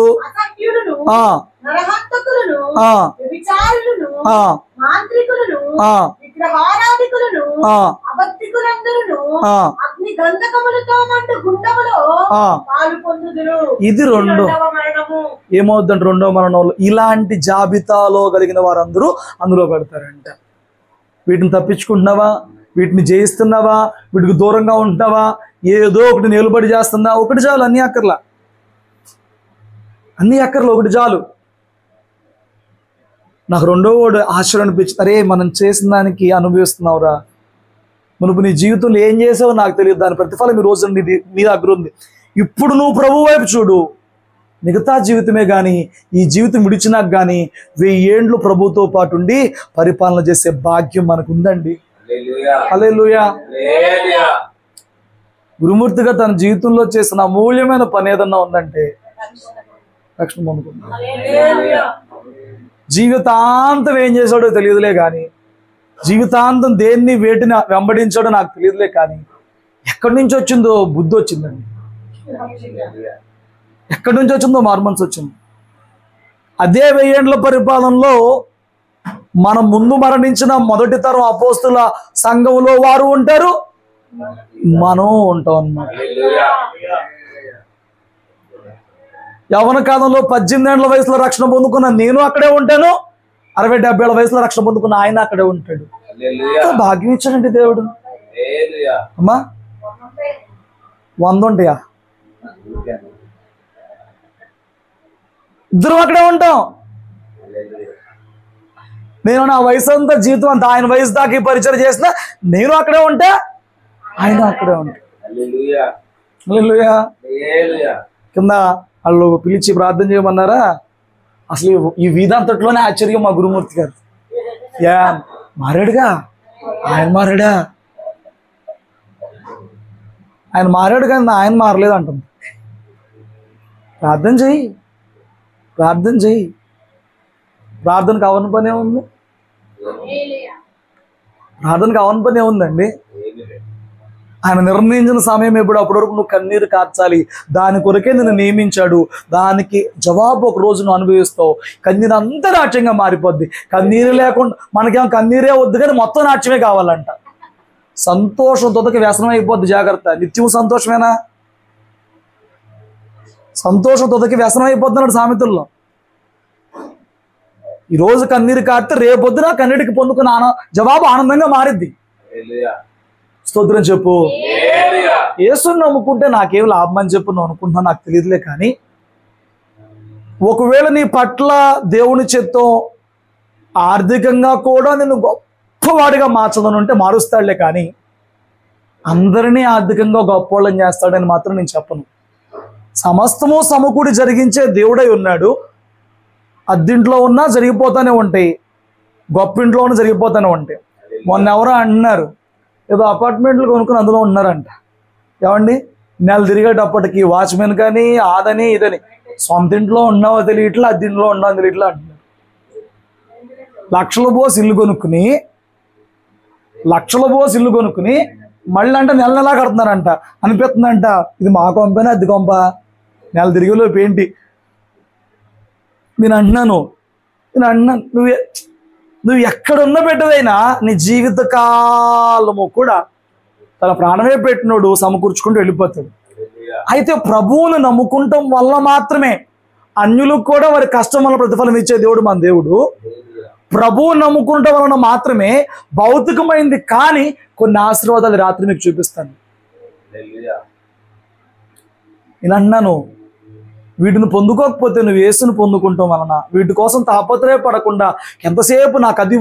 Speaker 1: ఇది రెండో ఏమవుద్దంటే రెండో మరణంలో ఇలాంటి జాబితాలో కలిగిన వారందరూ అందులో పెడతారంట. వీటిని తప్పించుకుంటున్నావా? వీటిని జయిస్తున్నావా? వీటికి దూరంగా ఉంటున్నావా? ఏదో ఒకటి నిలబడి చేస్తున్నా? ఒకటి చాలు, అన్ని అక్కర్లా, ఒకటి చాలు. నాకు రెండో వాడు ఆశ్చర్యం అనిపించింది. అరే, మనం చేసిన దానికి అనుభవిస్తున్నావురా, మునుపు నీ జీవితంలో ఏం చేసావో నాకు తెలియదు, దాని ప్రతిఫలం ఈ రోజు నీ దగ్గర ఉంది. ఇప్పుడు నువ్వు ప్రభు వైపు చూడు. మిగతా జీవితమే కానీ ఈ జీవితం విడిచినాక కానీ 1000 ఏండ్లు ప్రభుతో పాటు ఉండి పరిపాలన చేసే భాగ్యం మనకు ఉందండి. హల్లెలూయా. గురుమూర్తిగా తన జీవితంలో చేసిన అమూల్యమైన పని ఏదన్నా ఉందంటే రక్షణ పొందుకున్నాడు. జీవితాంతం ఏం చేశాడో తెలియదులే కానీ, జీవితాంతం దేన్ని వేటిని వెంబడించాడో నాకు తెలియదులే కానీ, ఎక్కడి నుంచి వచ్చిందో బుద్ధి వచ్చిందండి, ఎక్కడి నుంచి వచ్చిందో మార్మన్స్ వచ్చింది. అదే 1000 ఏండ్ల పరిపాలనలో మనం ముందు మరణించిన మొదటి తరం అపోస్తుల సంఘంలో వారు ఉంటారు, మనం ఉంటాం అన్నమాట. యవ్వన కాలంలో 18 ఏళ్ల వయసులో రక్షణ పొందుకున్న నేను అక్కడే ఉంటాను, 60-70 ఏళ్ల వయసులో రక్షణ పొందుకున్న ఆయన అక్కడే ఉంటాడు. భాగ్యం ఇచ్చాడండి దేవుడు. అమ్మా 100 ఉంటాయా? ఇద్దరం అక్కడే ఉంటాం. నేను నా వయసు అంతా జీవితం అంతా ఆయన వయసు దాకా పరిచయం చేసిన నేను అక్కడే ఉంటా, ఆయన అక్కడే ఉంటా. హల్లెలూయా. కింద వాళ్ళు పిలిచి ప్రార్థన చేయమన్నారా? అసలు ఈ వీధంతట్లోనే ఆశ్చర్యం మా గురుమూర్తి గారు. మారాడుగా, ఆయన మారాడా? ఆయన మారాడు కానీ ఆయన మారలేదు అంటుంది. ప్రార్థన చెయ్యి, ప్రార్థన చెయ్యి. ప్రార్థనకు అవని పనే ఉంది, ప్రార్థనకు అవని పనే ఉందండి. ఆయన నిర్ణయించిన సమయం ఎప్పుడు, అప్పటి వరకు నువ్వు కన్నీరు కార్చాలి. దాని కొరకే నిన్ను నియమించాడు. దానికి జవాబు ఒక రోజు నువ్వు అనుభవిస్తావు. కన్నీరు అంతా నాట్యంగా మారిపోద్ది. కన్నీరు లేకుండా మనకేమో కన్నీరే వద్దు కానీ మొత్తం నాట్యమే కావాలంట. సంతోషం తొదకి వ్యసనం అయిపోద్ది, జాగ్రత్త. నిత్యం సంతోషమేనా? సంతోషం తొదకి వ్యసనం అయిపోద్ది అన్నాడు సామెతల్లో. ఈరోజు కన్నీరు కారితే రేపొద్దున కన్నీటికి పొందుకున్న జవాబు ఆనందంగా మారిద్ది. స్తోత్రం చెప్పు. యేసుని నమ్ముకుంటే నాకేం లాభం అని చెప్పు నువ్వు అనుకుంటున్నా నాకు తెలియదులే కానీ, ఒకవేళ నీ పట్ల దేవుని చిత్తం ఆర్థికంగా కూడా నిన్ను గొప్పవాడిగా మార్చదని ఉంటే మారుస్తాడులే కానీ అందరినీ ఆర్థికంగా గొప్పవాళ్ళని చేస్తాడని మాత్రం నేను చెప్పను. సమస్తము సమకూడి జరిగించే దేవుడై ఉన్నాడు. అద్దింట్లో ఉన్నా జరిగిపోతానే ఉంటాయి, గొప్ప ఇంట్లో ఉన్నా జరిగిపోతానే ఉంటాయి. మొన్న ఎవరో అంటున్నారు ఏదో అపార్ట్మెంట్లు కొనుక్కుని అందులో ఉన్నారంట. ఏమండి, నెల తిరిగేటప్పటికి వాచ్మెన్ కానీ ఆదని ఇదని సొంత ఇంట్లో ఉన్నావో తెలియట్లా, అద్దింట్లో ఉన్నావో తెలియట్లా అంటున్నారు. లక్షల పోసి ఇల్లు కొనుక్కుని మళ్ళీ అంటే నెల నెలా కడుతున్నారంట. అనిపిస్తుందంట ఇది మా కొంపేనా అద్దె కొంప, నెల తిరిగేలోపు ఏంటి. నేను అంటున్నాను నువ్వు ఎక్కడున్న పెట్టదైనా నీ జీవిత కాలము కూడా తన ప్రాణమే పెట్టినోడు సమకూర్చుకుంటూ వెళ్ళిపోతాడు. అయితే ప్రభువును నమ్ముకుంటాం వల్ల మాత్రమే అన్యులకు కూడా వారి కష్టం వల్ల ప్రతిఫలం ఇచ్చే దేవుడు మన దేవుడు. ప్రభువు నమ్ముకుంటం వలన మాత్రమే భౌతికమైంది కానీ కొన్ని ఆశీర్వాదాలు రాత్రి మీకు చూపిస్తాను. నేను అన్నాను వీటిని పొందుకోకపోతే నువ్వు యేసును పొందుకుంటాం వలన వీటి కోసం తాపత్రయపడకుండా ఎంతసేపు నాకు అది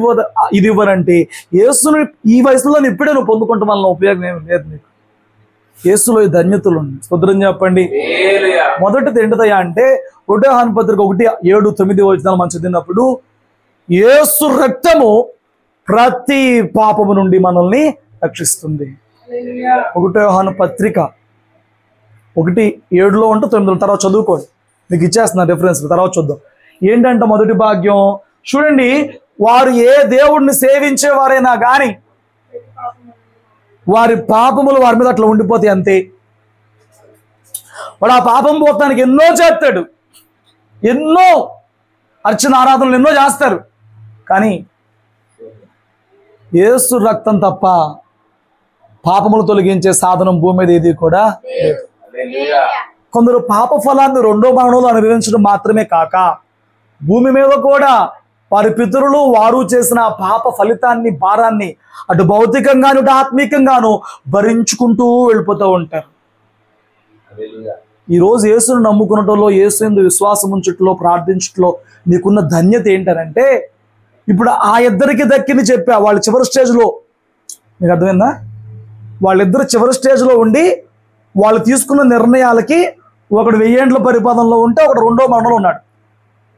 Speaker 1: ఇది ఇవ్వనంటే యేసును ఈ వయసులో ఇప్పుడే నువ్వు పొందుకుంటాం వలన ఉపయోగం ఏమి లేదు. నీకు యేసులో ఈ ధన్యతలు ఉంది. స్తోత్రం చెప్పండి. మొదటిది ఏంటిదయ్యా అంటే 1 యోహాను పత్రిక 1:7-9 మనం చదివినప్పుడు యేసు రక్తము ప్రతి పాపము నుండి మనల్ని రక్షిస్తుంది. 1 యోహాను పత్రిక 1:7 ఉంటే 9 తర్వాత చదువుకోండి, మీకు ఇచ్చేస్తున్నా రెఫరెన్స్, తర్వాత చూద్దాం. ఏంటంటే మొదటి భాగ్యం చూడండి, వారు ఏ దేవుడిని సేవించేవారైనా కానీ వారి పాపములు వారి మీద అట్లా ఉండిపోతాయి అంతే. వాడు ఆ పాపం పోతానికి ఎన్నో చేస్తాడు, ఎన్నో అర్చన ఆరాధనలు ఎన్నో చేస్తారు, కానీ యేసు రక్తం తప్ప పాపములు తొలగించే సాధనం భూమి మీద ఏది కూడా లేదు. కొందరు పాప ఫలాన్ని 2వ మరణంలో అనుభవించడం మాత్రమే కాక భూమి మీద కూడా వారి పితరులు వారు చేసిన పాప ఫలితాన్ని భారాన్ని అటు భౌతికంగాను అటు ఆత్మీకంగాను భరించుకుంటూ వెళ్ళిపోతూ ఉంటారు. ఈరోజు యేసును నమ్ముకున్నట్లో, యేసు యందు విశ్వాసం ఉంచుట్లో, ప్రార్థించట్లో నీకున్న ధన్యత ఏంటంటే ఇప్పుడు ఆ ఇద్దరికి దక్కింది చెప్పా. వాళ్ళు చివరి స్టేజ్లో మీకు అర్థమైందా? వాళ్ళిద్దరు చివరి స్టేజ్లో ఉండి వాళ్ళు తీసుకున్న నిర్ణయాలకి ఒకడు 1000 ఏండ్ల పరిపాలనలో ఉంటే ఒకడు 2వ మరణంలో ఉన్నాడు.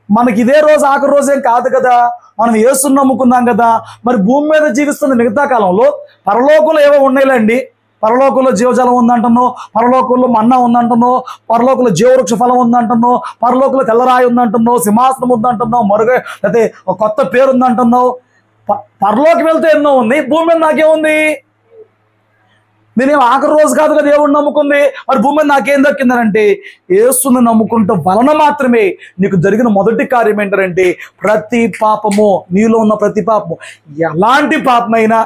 Speaker 1: మనకి ఇదే రోజు ఆఖరి రోజేం కాదు కదా, మనం యేసుని నమ్ముకున్నాం కదా. మరి భూమి మీద జీవిస్తున్న మిగతా కాలంలో పరలోకంలో ఏవో ఉన్నాయిలేండి. పరలోకంలో జీవజలం ఉందంటున్నావు, పరలోకంలో మన్నా ఉందంటున్నావు, పరలోకంలో జీవవృక్ష ఫలం ఉందంటున్నావు, పరలోకంలో తెల్లరాయి ఉందంటున్నావు, సింహాసనం ఉందంటున్నావు, మరుగ లేకపోతే ఒక కొత్త పేరు ఉందంటున్నావు. పరలోకి వెళ్తే ఎన్నో ఉంది, భూమి మీద నాకేముంది? నేనేం ఆఖరి రోజు కాదు కదా దేవుడిని నమ్ముకుంది. మరి భూమి మీద నాకేం దక్కిందనంటే యేసుని నమ్ముకుంటూ వలన మాత్రమే నీకు జరిగిన మొదటి కార్యం ఏంటంటే ప్రతి పాపము, నీలో ఉన్న ప్రతి పాపము, ఎలాంటి పాపమైనా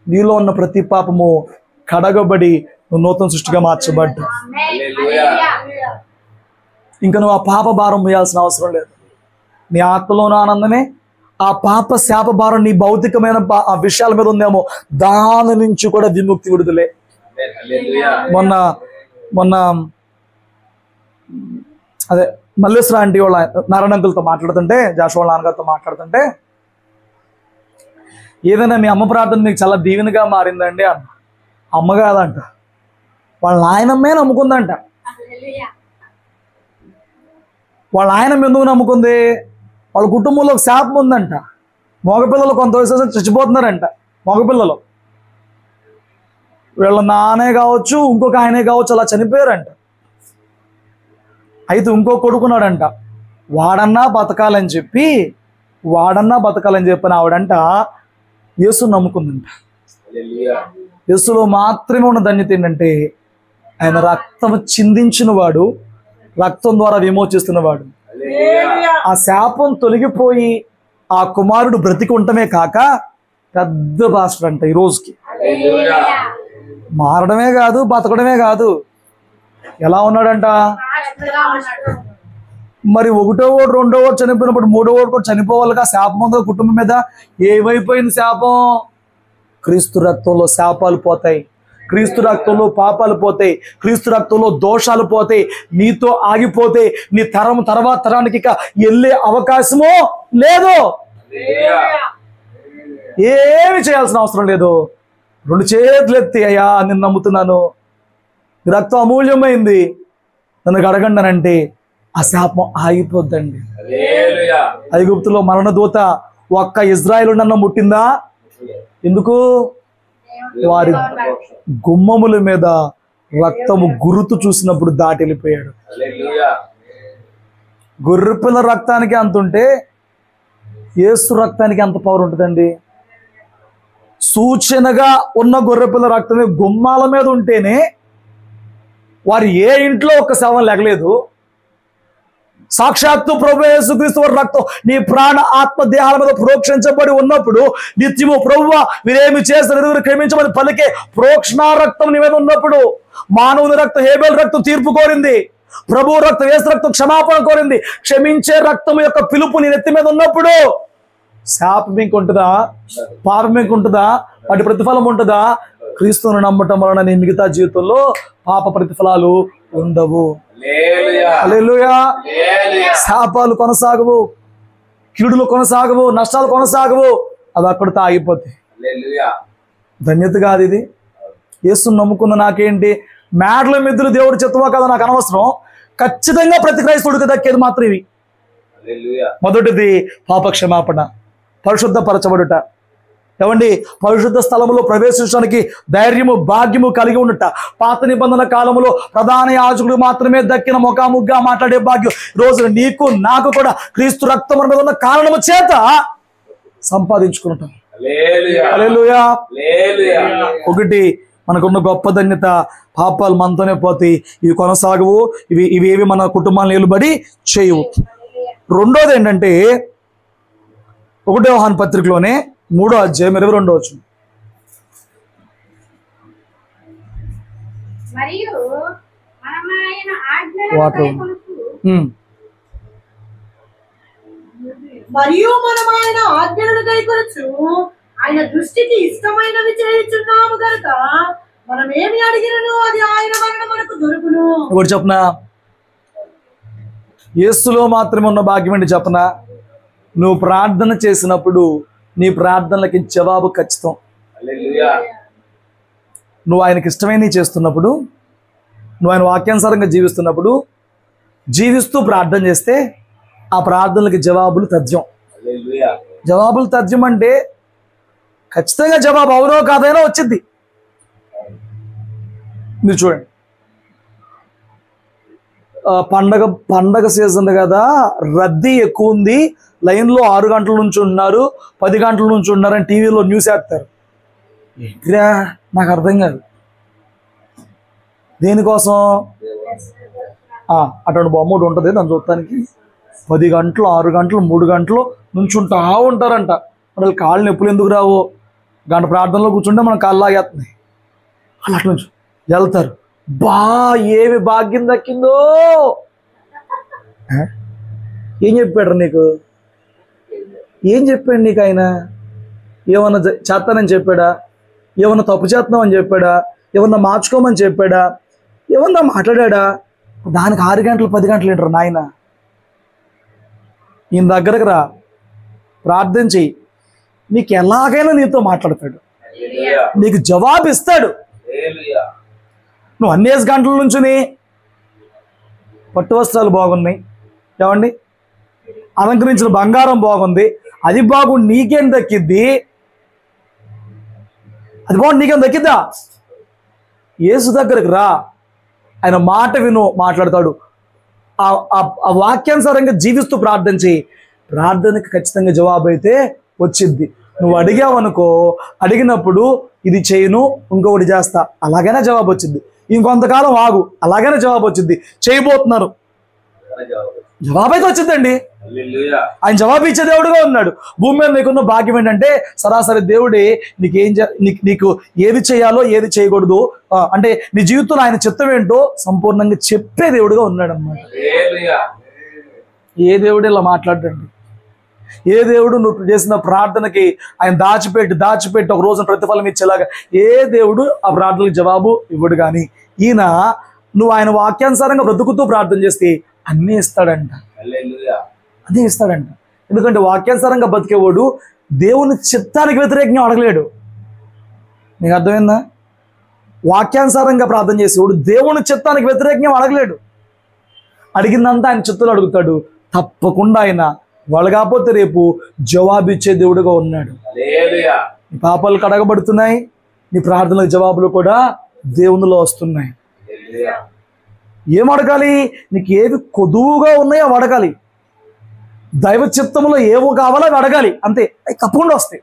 Speaker 1: నీలో ఉన్న ప్రతి పాపము కడగబడి నువ్వు నూతన సృష్టిగా మార్చబడ్డా. ఇంకా నువ్వు ఆ పాప భారం వేయాల్సిన అవసరం లేదు. నీ ఆత్మలోని ఆనందమే ఆ పాప శాప భారం నీ భౌతికమైన ఆ విషయాల మీద ఉందేమో దాని నుంచి కూడా విముక్తి విడుదలే. మొన్న అదే మల్లేశ్వర ఆంటీ వాళ్ళ నారాయణ అంకుల్తో మాట్లాడుతుంటే, జాషువా వాళ్ళ నాన్నగారితో మాట్లాడుతుంటే, ఏదైనా మీ అమ్మ ప్రార్థన మీకు చాలా దీవెనగా మారిందండి అన్న. అమ్మ కాదంట, వాళ్ళ నాయనమ్మే నమ్ముకుందంట. వాళ్ళ నాయనమ్మ ఎందుకు నమ్ముకుంది? వాళ్ళ కుటుంబంలో ఒక శాపం ఉందంట. మగపిల్లలు కొంత వయసు చచ్చిపోతున్నారంట. మగపిల్లలు వీళ్ళ నానే కావచ్చు, ఇంకొక ఆయనే కావచ్చు, అలా చనిపోయారంట. అయితే ఇంకో కొడుకున్నాడంట, వాడన్నా బతకాలని చెప్పి ఆవిడంట యేసు నమ్ముకుందంట. యేసులో మాత్రమే ఉన్న ధన్యత ఏంటంటే ఆయన రక్తం చిందించిన వాడు, రక్తం ద్వారా విమోచిస్తున్నవాడు. ఆ శాపం తొలగిపోయి ఆ కుమారుడు బ్రతికి ఉండటమే కాక పెద్ద పాస్టర్ అంట. ఈ రోజుకి మారడమే కాదు, బతకడమే కాదు, ఎలా ఉన్నాడంట? మరి 1వ ఓడు 2వ ఓడు చనిపోయినప్పుడు 3వ ఓడు కూడా చనిపోవాలిగా. శాపం ఉందో కుటుంబం మీద. ఏమైపోయింది శాపం? క్రీస్తు రక్తంలో శాపాలు పోతాయి, క్రీస్తు రక్తంలో పాపాలు పోతాయి, క్రీస్తు రక్తంలో దోషాలు పోతాయి. నీతో ఆగిపోతే నీ తరం తర్వాత తరానికి ఇక వెళ్ళే అవకాశమో లేదు. ఏమి చేయాల్సిన అవసరం లేదు. 2 చేతులు ఎత్తి, అయ్యా నేను నమ్ముతున్నాను, రక్తం అమూల్యమైంది, నన్ను అడగండి ఆ శాపం ఆగిపోద్దండి. ఐగుప్తులో మరణదూత ఒక్క ఇజ్రాయేలు నన్ను ముట్టిందా? ఎందుకు? వారి గుమ్మముల మీద రక్తము గుర్తు చూసినప్పుడు దాటి వెళ్ళిపోయాడు. గొర్రెపిల్ల రక్తానికి అంత ఉంటే యేసు రక్తానికి అంత పవర్ ఉంటుందండి. సూచనగా ఉన్న గొర్రెపిల్ల రక్తమే గుమ్మాల మీద ఉంటేనే వారు ఏ ఇంట్లో ఒక్క శవం లేగలేదు. సాక్షాత్తు ప్రభు యేసుక్రీస్తు వారి రక్తం నీ ప్రాణ ఆత్మ దేహాల మీద ప్రోక్షించబడి ఉన్నప్పుడు నిత్యము ప్రభువా వీరేమి చేస్తారు ఎదురు క్షమించమని పలికే ప్రోక్షణ రక్తం నీ మీద ఉన్నప్పుడు, మానవుని రక్తం హేబేలు రక్తం తీర్పు కోరింది, ప్రభు రక్తం యేసు రక్తం క్షమాపణ కోరింది, క్షమించే రక్తం యొక్క పిలుపు నీ నెత్తి మీద ఉన్నప్పుడు శాపం ఇంకుంటుందా? పాపం ఇంకుంటుందా? వాటి ప్రతిఫలం ఉంటుందా? క్రీస్తును నమ్మటం వలన నీ మిగతా జీవితంలో పాప ప్రతిఫలాలు ఉండవు. హల్లెలూయా. శాపాలు కొనసాగవు, కీడులు కొనసాగవు, నష్టాలు కొనసాగవు, అవి అక్కడితో ఆగిపోతాయి. ధన్యత కాదు ఇది. యేసును నమ్ముకున్న నాకేంటి? మేడల మిద్దులు దేవుడు చెత్తవా కదా నాకు అనవసరం. ఖచ్చితంగా ప్రతి క్రైస్తవుడికి దక్కేది మాత్రం ఇవి. మొదటిది పాప క్షమాపణ, పరిశుద్ధపరచబడుట. ఏమండి, పరిశుద్ధ స్థలంలో ప్రవేశించడానికి ధైర్యము భాగ్యము కలిగి ఉండట. పాత నిబంధన కాలంలో ప్రధాన యాజకుడు మాత్రమే దక్కిన ముఖాముగ్గా మాట్లాడే భాగ్యం రోజు నీకు నాకు కూడా క్రీస్తు రక్తం మీద ఉన్న కారణము చేత సంపాదించుకుంటాం. హల్లెలూయా. ఒకటి మనకున్న గొప్ప ధన్యత, పాపాలు మనతోనే పోతాయి, ఇవి కొనసాగవు, ఇవేవి మన కుటుంబాన్ని నిలబడి చేయవు. రెండోది ఏంటంటే 1 యోహాను పత్రికలోనే 3వ అధ్యాయం 22వ వచనం.
Speaker 2: మరియు మనమైన ఆజ్ఞలను కైకొనచ్చు ఆయన దృష్టికి ఇష్టమైనవి చేయుచున్నాము గనుక మనం ఏమి అడిగినను అది ఆయన వలన మనకు దొరుకును.
Speaker 1: ఒకటి చెప్పనా, యేసులో మాత్రమే ఉన్న భాగ్యం ఏంటి చెప్పనా? నువ్వు ప్రార్థన చేసినప్పుడు నీ ప్రార్థనలకి జవాబు ఖచ్చితం. నువ్వు ఆయనకి ఇష్టమైనవి చేస్తున్నప్పుడు, నువ్వు ఆయన వాక్యానుసారంగా జీవిస్తున్నప్పుడు, జీవిస్తూ ప్రార్థన చేస్తే ఆ ప్రార్థనలకి జవాబులు తథ్యం. జవాబులు తథ్యం అంటే ఖచ్చితంగా జవాబు అవునో కాదైనా వచ్చింది. మీరు చూడండి, పండగ సీజన్ కదా, రద్దీ ఎక్కువ ఉంది, లైన్లో 6 గంటల నుంచి ఉంటున్నారు, 10 గంటల నుంచి ఉంటున్నారు అని టీవీలో న్యూస్ వేస్తారు. ఏంటిరా నాకు అర్థం కాదు. దేనికోసం? అటువంటి బొమ్మ ఒకటి ఉంటుంది, దాన్ని చూడటానికి 10 గంటలు 6 గంటలు 3 గంటలు నుంచి ఉంటారంట. మన కాళ్ళు నొప్పులు ఎందుకు రావు? గంట ప్రార్థనలో కూర్చుంటే మన కాళ్ళు లాగేస్తున్నాయి. అలా అట్లా నుంచి వెళ్తారు. ఏమి భాగ్యం దక్కిందో. ఏం చెప్పాడు నీకు? ఏం చెప్పాడు నీకు ఆయన? ఏమన్నా చేస్తానని చెప్పాడా? ఏమన్నా తప్పు చేస్తున్నామని చెప్పాడా? ఏమన్నా మార్చుకోమని చెప్పాడా? ఏమన్నా మాట్లాడా? దానికి 6 గంటలు 10 గంటలు ఏంటారు నాయన? ఈయన దగ్గరకు రా, ప్రార్థన చెయ్యి, నీకు ఎలాగైనా నీతో మాట్లాడతాడు, నీకు జవాబు ఇస్తాడు. నువ్వు అన్నేసి గంటల నుంచి పట్టు వస్త్రాలు బాగున్నాయి, ఏమండి, అలంకరించిన బంగారం బాగుంది, అది బాగుండి నీకేం దక్కిద్ది? అది బాగుండి నీకేం దక్కిద్దా? యేసు దగ్గరకు రా, ఆయన మాట విను, మాట్లాడతాడు. ఆ వాక్యానుసారంగా జీవిస్తూ ప్రార్థన చేయి, ప్రార్థనకి ఖచ్చితంగా జవాబు అయితే వచ్చిద్ది. నువ్వు అడిగావనుకో, అడిగినప్పుడు ఇది చేయను ఇంకొకటి చేస్తా, అలాగైనా జవాబు వచ్చింది. ఇంకొంతకాలం ఆగు, అలాగైనా జవాబు వచ్చింది. చేయబోతున్నారు, జవాబు అయితే వచ్చిందండి. ఆయన జవాబు ఇచ్చే దేవుడుగా ఉన్నాడు. భూమి మీద నీకున్న భాగ్యం ఏంటంటే సరాసరి దేవుడే నీకు ఏది చేయాలో ఏది చేయకూడదు, అంటే నీ జీవితంలో ఆయన చిత్తం ఏంటో సంపూర్ణంగా చెప్పే దేవుడుగా ఉన్నాడు అన్నమాట. ఏ దేవుడు ఇలా మాట్లాడండి? ఏ దేవుడు నువ్వు చేసిన ప్రార్థనకి ఆయన దాచిపెట్టి ఒక రోజున ప్రతిఫలం ఇచ్చేలాగా ఏ దేవుడు ఆ ప్రార్థనకి జవాబు ఇవ్వడు. కానీ ఈయన నువ్వు ఆయన వాక్యానుసారంగా బ్రతుకుతూ ప్రార్థన చేస్తే అన్నీ ఇస్తాడంట. అన్నీ ఇస్తాడంట. ఎందుకంటే వాక్యానుసారంగా బతికేవాడు దేవుని చిత్తానికి వ్యతిరేకంగా అడగలేడు. నీకు అర్థమైందా? వాక్యానుసారంగా ప్రార్థన చేసేవాడు దేవుని చిత్తానికి వ్యతిరేకంగా అడగలేడు. అడిగిందంతా ఆయన చిత్తంలో అడుగుతాడు. తప్పకుండా ఆయన వాళ్ళు కాకపోతే రేపు జవాబిచ్చే దేవుడుగా ఉన్నాడు. నీ పాపాలు కడగబడుతున్నాయి, నీ ప్రార్థనల జవాబులు కూడా దేవునిలో వస్తున్నాయి. ఏం అడగాలి? నీకు ఏవి కొదువుగా ఉన్నాయో అవి అడగాలి. దైవ చిత్తంలో ఏవో కావాలో అవి అడగాలి, అంతే. అవి తప్పకుండా వస్తాయి.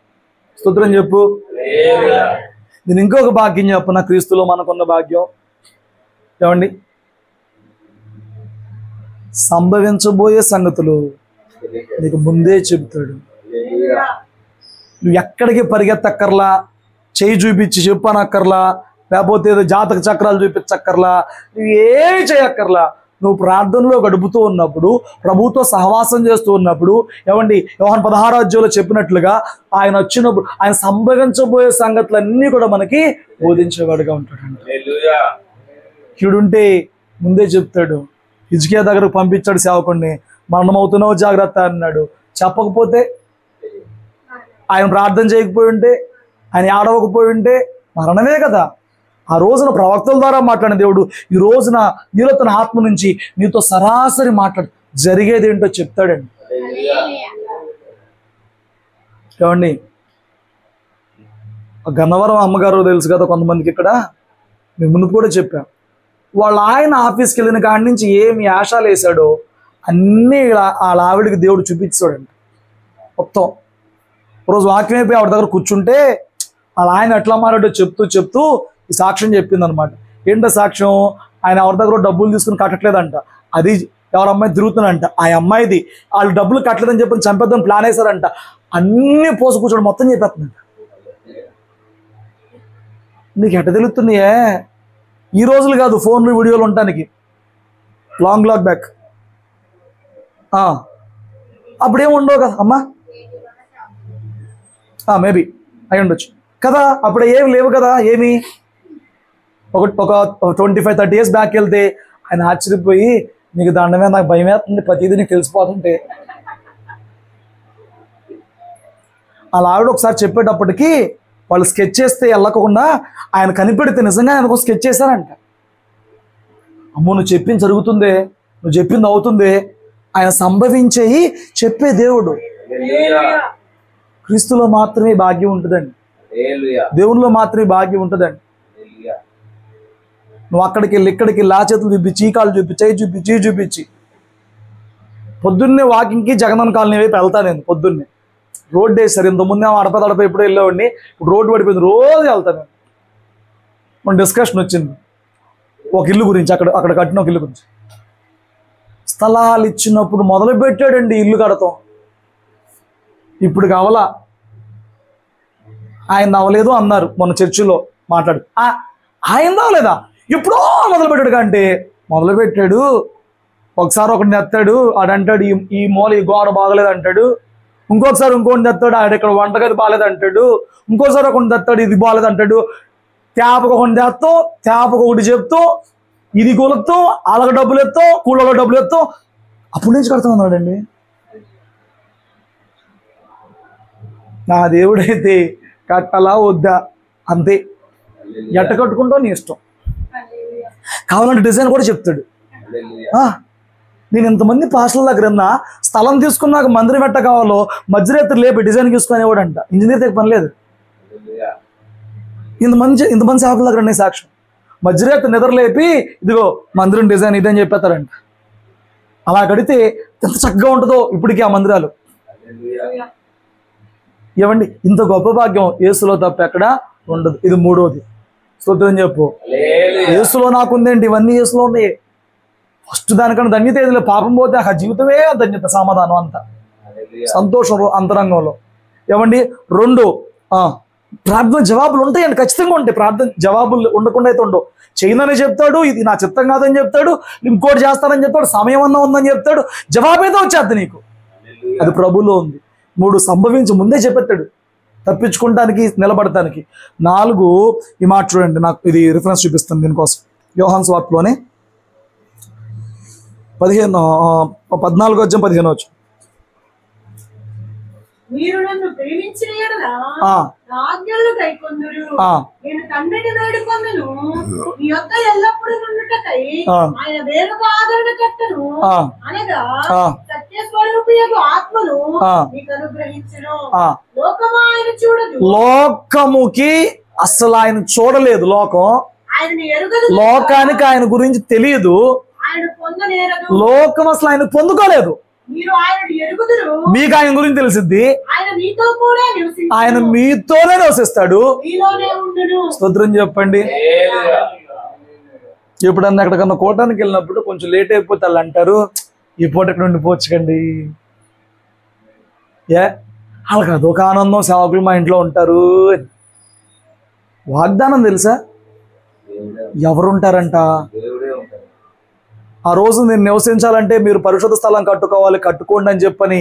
Speaker 1: స్తోత్రం చెప్పు. నేను ఇంకొక భాగ్యం చెప్పు, నా క్రీస్తులో మనకున్న భాగ్యం ఏమండి? సంభవించబోయే సంగతులు నీకు ముందే చెబుతాడు. నువ్వు ఎక్కడికి పరిగెత్తక్కర్లా, చేయి చూపించి చెప్పనక్కర్లా, లేకపోతే ఏదో జాతక చక్రాలు చూపించక్కర్లా, నువ్వు ఏమి చేయక్కర్లా. నువ్వు ప్రార్థనలో గడుపుతూ ఉన్నప్పుడు, ప్రభుతో సహవాసం చేస్తూ ఉన్నప్పుడు, ఏమండి, యోహాను 16వ అధ్యాయంలో చెప్పినట్లుగా ఆయన వచ్చినప్పుడు ఆయన సంభవించబోయే సంగతులన్నీ కూడా మనకి బోధించేవాడుగా ఉంటాడండి. కీడుంటే ముందే చెప్తాడు. హిజ్కియా దగ్గరకు పంపించాడు సేవకుడిని, మరణమవుతున్నావు జాగ్రత్త అన్నాడు. చెప్పకపోతే, ఆయన ప్రార్థన చేయకపోయి ఉంటే, ఆయన ఆడవకపోయి ఉంటే మరణమే కదా. ఆ రోజున ప్రవక్తల ద్వారా మాట్లాడిన దేవుడు ఈ రోజున నీలో తన ఆత్మ నుంచి నీతో సరాసరి జరిగేది ఏంటో చెప్తాడండి. ఏమండి, గన్నవరం అమ్మగారు తెలుసు కదా కొంతమందికి, ఇక్కడ మేము ముందు కూడా చెప్పాం. వాళ్ళ ఆయన ఆఫీస్కి వెళ్ళిన కాడి నుంచి ఏమి యాషాలు వేసాడో అన్నీ వాళ్ళ ఆవిడికి దేవుడు చూపించాడండి మొత్తం. రోజు వాక్యం అయిపోయి ఆవిడ దగ్గర కూర్చుంటే వాళ్ళ ఆయన ఎట్లా మారాడో చెప్తూ ఈ సాక్ష్యం చెప్పింది అనమాట. ఏంటో సాక్ష్యం? ఆయన ఎవరి దగ్గర డబ్బులు తీసుకుని కట్టట్లేదంట, అది ఎవరి అమ్మాయి తిరుగుతుందంట, ఆ అమ్మాయిది వాళ్ళు డబ్బులు కట్టలేదని చెప్పి చంపేద్దాం ప్లాన్ వేశారంట. అన్నీ పోసు కూర్చోడు మొత్తం చెప్పేస్తుందంట. నీకు ఎట్ట తెలుస్తున్నాయే? ఈ రోజులు కాదు, ఫోన్లు వీడియోలు ఉండటానికి లాంగ్ బ్యాక్. అప్పుడేమి ఉండవు కదా అమ్మా, మేబీ అయి ఉండొచ్చు కదా. అప్పుడు ఏమి లేవు కదా. ఏమి ఒక 25-30 years బ్యాక్ వెళ్తే ఆయన ఆశ్చర్యపోయి, నీకు దండమే, నాకు భయం వేస్తుంది, ప్రతిదీ నీకు తెలిసిపోతుంటే. అలా ఆవిడ ఒకసారి చెప్పేటప్పటికి వాళ్ళు స్కెచ్ చేస్తే వెళ్ళకుండా ఆయన కనిపెడితే నిజంగా ఆయనకు స్కెచ్ చేశారంట. అమ్మో నువ్వు చెప్పింది జరుగుతుందే, నువ్వు చెప్పింది అవుతుందే, ఆయన సంభవించేయి చెప్పే దేవుడు. క్రీస్తులో మాత్రమే భాగ్యం ఉంటుందండి, దేవునిలో మాత్రమే భాగ్యం ఉంటుందండి. నువ్వు అక్కడికి వెళ్ళి ఇక్కడికి వెళ్ళి ఆ చేతులు చూపించి ఈ కాళ్ళు చూపించి అవి చూపించి చూపించి పొద్దున్నే వాకింగ్కి జగనన్న కాలనీ వైపు వెళ్తా నేను. పొద్దున్నే రోడ్డు వేసారు, ఇంతకుముందే అడపదడప ఎప్పుడు వెళ్ళేవాడిని, ఇప్పుడు రోడ్డు పడిపోయింది, రోజు వెళ్తాను నేను. మన డిస్కషన్ వచ్చింది ఒక ఇల్లు గురించి, అక్కడ కట్టిన ఒక ఇల్లు గురించి. స్థలాలు ఇచ్చినప్పుడు మొదలు పెట్టాడండి ఇల్లు కడతాం, ఇప్పుడు కావాలా. ఆయన అవ్వలేదు అన్నారు మొన్న చర్చిలో మాట్లాడు. ఆయన అవ్వలేదా, ఎప్పుడో మొదలు పెట్టాడు కంటే మొదలు పెట్టాడు. ఒకసారి ఒకటి తెస్తాడు, ఆడంటాడు ఈ మూల ఈ గోడ బాగలేదు అంటాడు. ఇంకొకసారి ఇంకోటి తెస్తాడు, ఆడ ఇక్కడ వంటగది బాగాలేదు అంటాడు. ఇంకోసారి ఒకటి తెస్తాడు, ఇది బాగాలేదు అంటాడు. తేపకు ఒకటి తెస్తాం, తేపకు ఒకటి చెప్తాం, ఇది కొలుస్తాం, వాళ్ళకి డబ్బులు ఎత్తాం, కూళ్ళలో డబ్బులు ఎత్తాం. అప్పటి నుంచి కడతా ఉన్నాడండి. నా దేవుడైతే కట్టాలా వద్దా అంతే, ఎట్ట కట్టుకుంటావు నీ ఇష్టం. కావాలంటే డిజైన్ కూడా చెప్తాడు. నేను ఇంతమంది పాస్టర్ల దగ్గర ఉన్నా, స్థలం తీసుకున్నాక మందిరం ఎట్ట కావాలో మధ్యరేత్రి లేపి డిజైన్ తీసుకునేవాడంట. ఇంజనీర్ దగ్గర పని లేదు. ఇంతమంది సేవకుల దగ్గర ఉన్నాయి సాక్ష్యం. మధ్యరేత్రి నిద్రలేపి ఇదిగో మందిరం డిజైన్ ఇదని చెప్పేస్తారంట. అలా కడితే ఎంత చక్కగా ఉంటుందో ఇప్పటికీ ఆ మందిరాలు. ఏమండి, ఇంత గొప్ప భాగ్యం యేసులో తప్ప ఎక్కడ ఉండదు. ఇది మూడోది. స్తోత్రం చెప్పు. యేసులో నాకుందేంటి, ఇవన్నీ యేసులో ఉన్నాయి. ఫస్ట్ దానికన్నా ధన్యత ఏదిలే, పాపం పోతే ఆ జీవితమే ధన్యత, సమాధానం అంతా, సంతోషం అంతరంగంలో. ఏమండి, రెండు ప్రార్థన జవాబులు ఉంటాయండి, ఖచ్చితంగా ఉంటాయి. ప్రార్థన జవాబులు ఉండకుండా అయితే ఉండవు. చేయనని చెప్తాడు, ఇది నా చిత్తం కాదని చెప్తాడు, ఇంకోటి చేస్తానని చెప్తాడు, సమయం అన్నా ఉందని చెప్తాడు, జవాబైతే వచ్చేద్ది నీకు. అది ప్రభులో ఉంది. మూడు సంభవించి ముందే చెప్పేస్తాడు, తప్పించుకుంటానికి నిలబడటానికి. నాలుగు, ఈ మాట చూడండి, నాకు ఇది రిఫరెన్స్ చూపిస్తాను దీనికోసం. యోహాను సువార్తలోనే 14:15
Speaker 2: మీరు నన్ను ప్రేమించిన యెడల నా ఆజ్ఞలను కైకొందురు. నేను తండ్రిని వేడుకొందును, నీ యొద్ద ఎల్లప్పుడూ నుండుటకై ఆయన వేరొక ఆదరణకర్తను అనగా సత్యస్వరూపియగు ఆత్మను నీకు అనుగ్రహించును. లోకము ఆయన చూడదు.
Speaker 1: లోకముకి అసలు ఆయన చూడలేదు. లోకం
Speaker 2: ఆయనని ఎరుగదు.
Speaker 1: లోకానికి ఆయన గురించి తెలియదు.
Speaker 2: ఆయన పొందనేరదు.
Speaker 1: లోకం అసలు ఆయన పొందుకోలేదు.
Speaker 2: మీరు ఆయనను ఎరుగుదురు.
Speaker 1: మీకు ఆయన గురించి తెలిసిద్ది.
Speaker 2: ఆయన మీతో కూడా నివసించును.
Speaker 1: ఆయన మీతోనే నివసిస్తాడు.
Speaker 2: మీలోనే ఉండును.
Speaker 1: స్తోత్రం చెప్పండి. ఎప్పుడన్నా ఎక్కడికన్నా కోటానికి వెళ్ళినప్పుడు కొంచెం లేట్ అయిపోతే వాళ్ళు అంటారు, ఈ పూట ఇక్కడ ఉండిపోవచ్చుకండి. వాళ్ళకి అదొక ఆనందం, సేవకులు మా ఇంట్లో ఉంటారు. వాగ్దానం తెలుసా, ఎవరుంటారంట. ఆ రోజు నేను నివసించాలంటే మీరు పరిశుద్ధ స్థలం కట్టుకోవాలి, కట్టుకోండి అని చెప్పని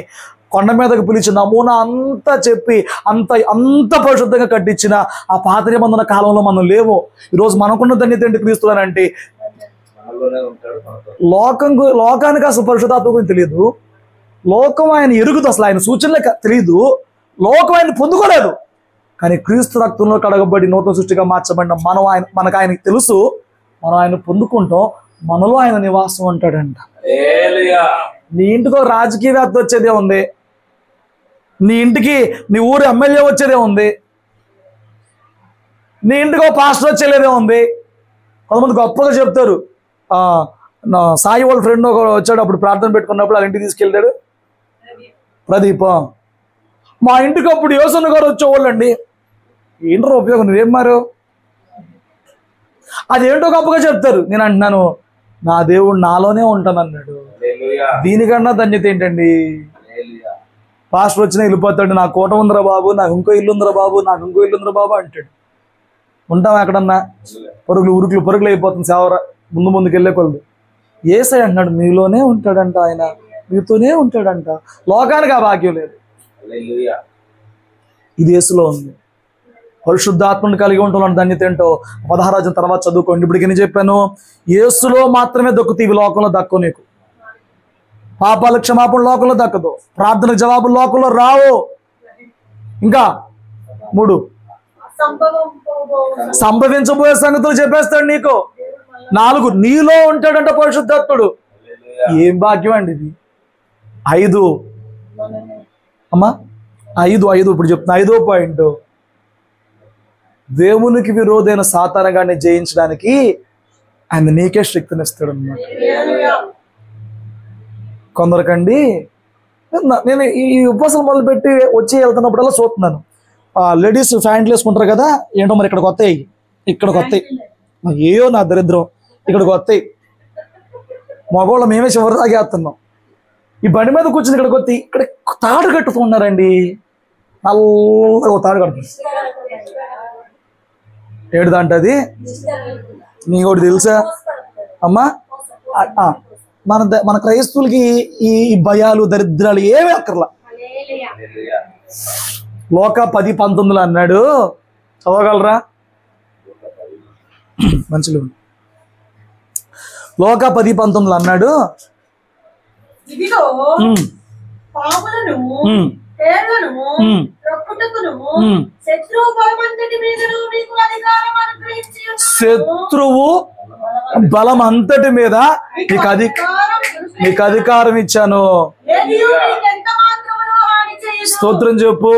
Speaker 1: కొండ మీదకి పిలిచి నమూనా అంతా చెప్పి అంత పరిశుద్ధంగా కట్టించిన ఆ పాత నిబంధన కాలంలో మనం లేవు. ఈరోజు మనకున్న ధన్యత ఏంటి, క్రీస్తులానంటే లోకానికి అసలు పరిశుద్ధాత్మ గురించి తెలియదు. లోకం ఆయన ఎరుగుదు, అసలు ఆయన సూచనలే తెలియదు. లోకం ఆయన పొందుకోలేదు. కానీ క్రీస్తు రక్తంలో కడగబడి నూతన సృష్టిగా మార్చబడిన మనకు ఆయనకి తెలుసు. మనం ఆయన పొందుకుంటాం, మనలో ఆయన నివాసం ఉంటాడంట. నీ ఇంటికో రాజకీయవేత్త వచ్చేదే ఉంది, నీ ఇంటికి నీ ఊరు ఎమ్మెల్యే వచ్చేదే ఉంది, నీ ఇంటికో పాస్టర్ వచ్చేదే ఉంది. కొంతమంది గొప్పగా చెప్తారు, నా సాయి వాళ్ళ ఫ్రెండ్ ఒక వచ్చాడు, అప్పుడు ప్రార్థన పెట్టుకున్నప్పుడు వాళ్ళ ఇంటికి తీసుకెళ్తాడు ప్రదీప్. మా ఇంటికి అప్పుడు యోసన్న గారు వచ్చేవాళ్ళండి. ఏంటో ఉపయోగం, నువ్వేం మారు, అదేంటో గొప్పగా చెప్తారు. నేను అంటున్నాను, నా దేవుడు నాలోనే ఉంటానన్నాడు. దీనికన్నా ధన్యత ఏంటండి. పాస్టర్ వచ్చినా వెళ్ళిపోతాడు, నాకు కోట ఉందిరా బాబు, నాకు ఇంకో ఇల్లు ఉందిరా బాబు, నాకు ఇంకో ఇల్లు ఉందిరా బాబు అంటాడు. ఉంటాం ఎక్కడన్నా, పరుగులు అయిపోతుంది సేవర, ముందుకు వెళ్ళే కొలది. యేసయ్య అంటున్నాడు, మీలోనే ఉంటాడంట, ఆయన మీతోనే ఉంటాడంట. లోకానికి ఆ భాగ్యం లేదు, ఇది యేసులో ఉంది. పరిశుద్ధాత్మను కలిగి ఉంటాం ధన్యత ఏంటో 16 తర్వాత చదువుకోండి. ఇప్పటికి నేను చెప్పాను, యేసులో మాత్రమే దక్కుతాయి, ఇవి లోకంలో దక్కవు. నీకు పాపాల క్షమాపణ లోకంలో దక్కదు, ప్రార్థన జవాబులు లోకంలో రావు. ఇంకా 3, సంభవించబోయే సంగతులు చెప్పేస్తాడు నీకు. 4 నీలో ఉంటాడంట పరిశుద్ధాత్ముడు. ఏం భాగ్యం అండి ఇది. 5 అమ్మా 5 ఇప్పుడు చెప్తున్నా. 5వ పాయింట్, దేవునికి విరోధైన సాతానుగాన్ని జయించడానికి ఆయన నీకే శక్తినిస్తాడు అన్నమాట. కొందరికండి నేను ఈ ఉపవాసాలు మొదలుపెట్టి వచ్చి వెళ్తున్నప్పుడల్లా చూస్తున్నాను, లేడీస్ ఫ్యాంట్లు వేసుకుంటారు కదా, ఏంటో మరి ఇక్కడికి వస్తాయి ఏయో నా దరిద్రం, ఇక్కడికి వస్తాయి. మగవాళ్ళ మేమే చివరి తాగేస్తున్నాం. ఈ బండి మీద కూర్చుని ఇక్కడికి వస్తే ఇక్కడ తాడు కట్టుతూ ఉన్నారండి. నల్లగా తాడు కడుతుంది. ఏడుదంటది నీకోటి తెలుసా అమ్మా? మన క్రైస్తవులకి ఈ భయాలు దరిద్రాలు ఏమీ అక్కర్లా. లోక 10:19 అన్నాడు, చదవగలరా? మంచిగా లోక 10:19 అన్నాడు,
Speaker 2: ఇదిగో పాములను తేళ్లను రొక్కుటకును శత్రువు బలమంతటి మీదను మీకు అధికారం అనుగ్రహించి ఉన్నాను.
Speaker 1: శత్రువు బలం అంతటి మీద నీకు అధికారం ఇచ్చాను. స్తోత్రం చెప్పు.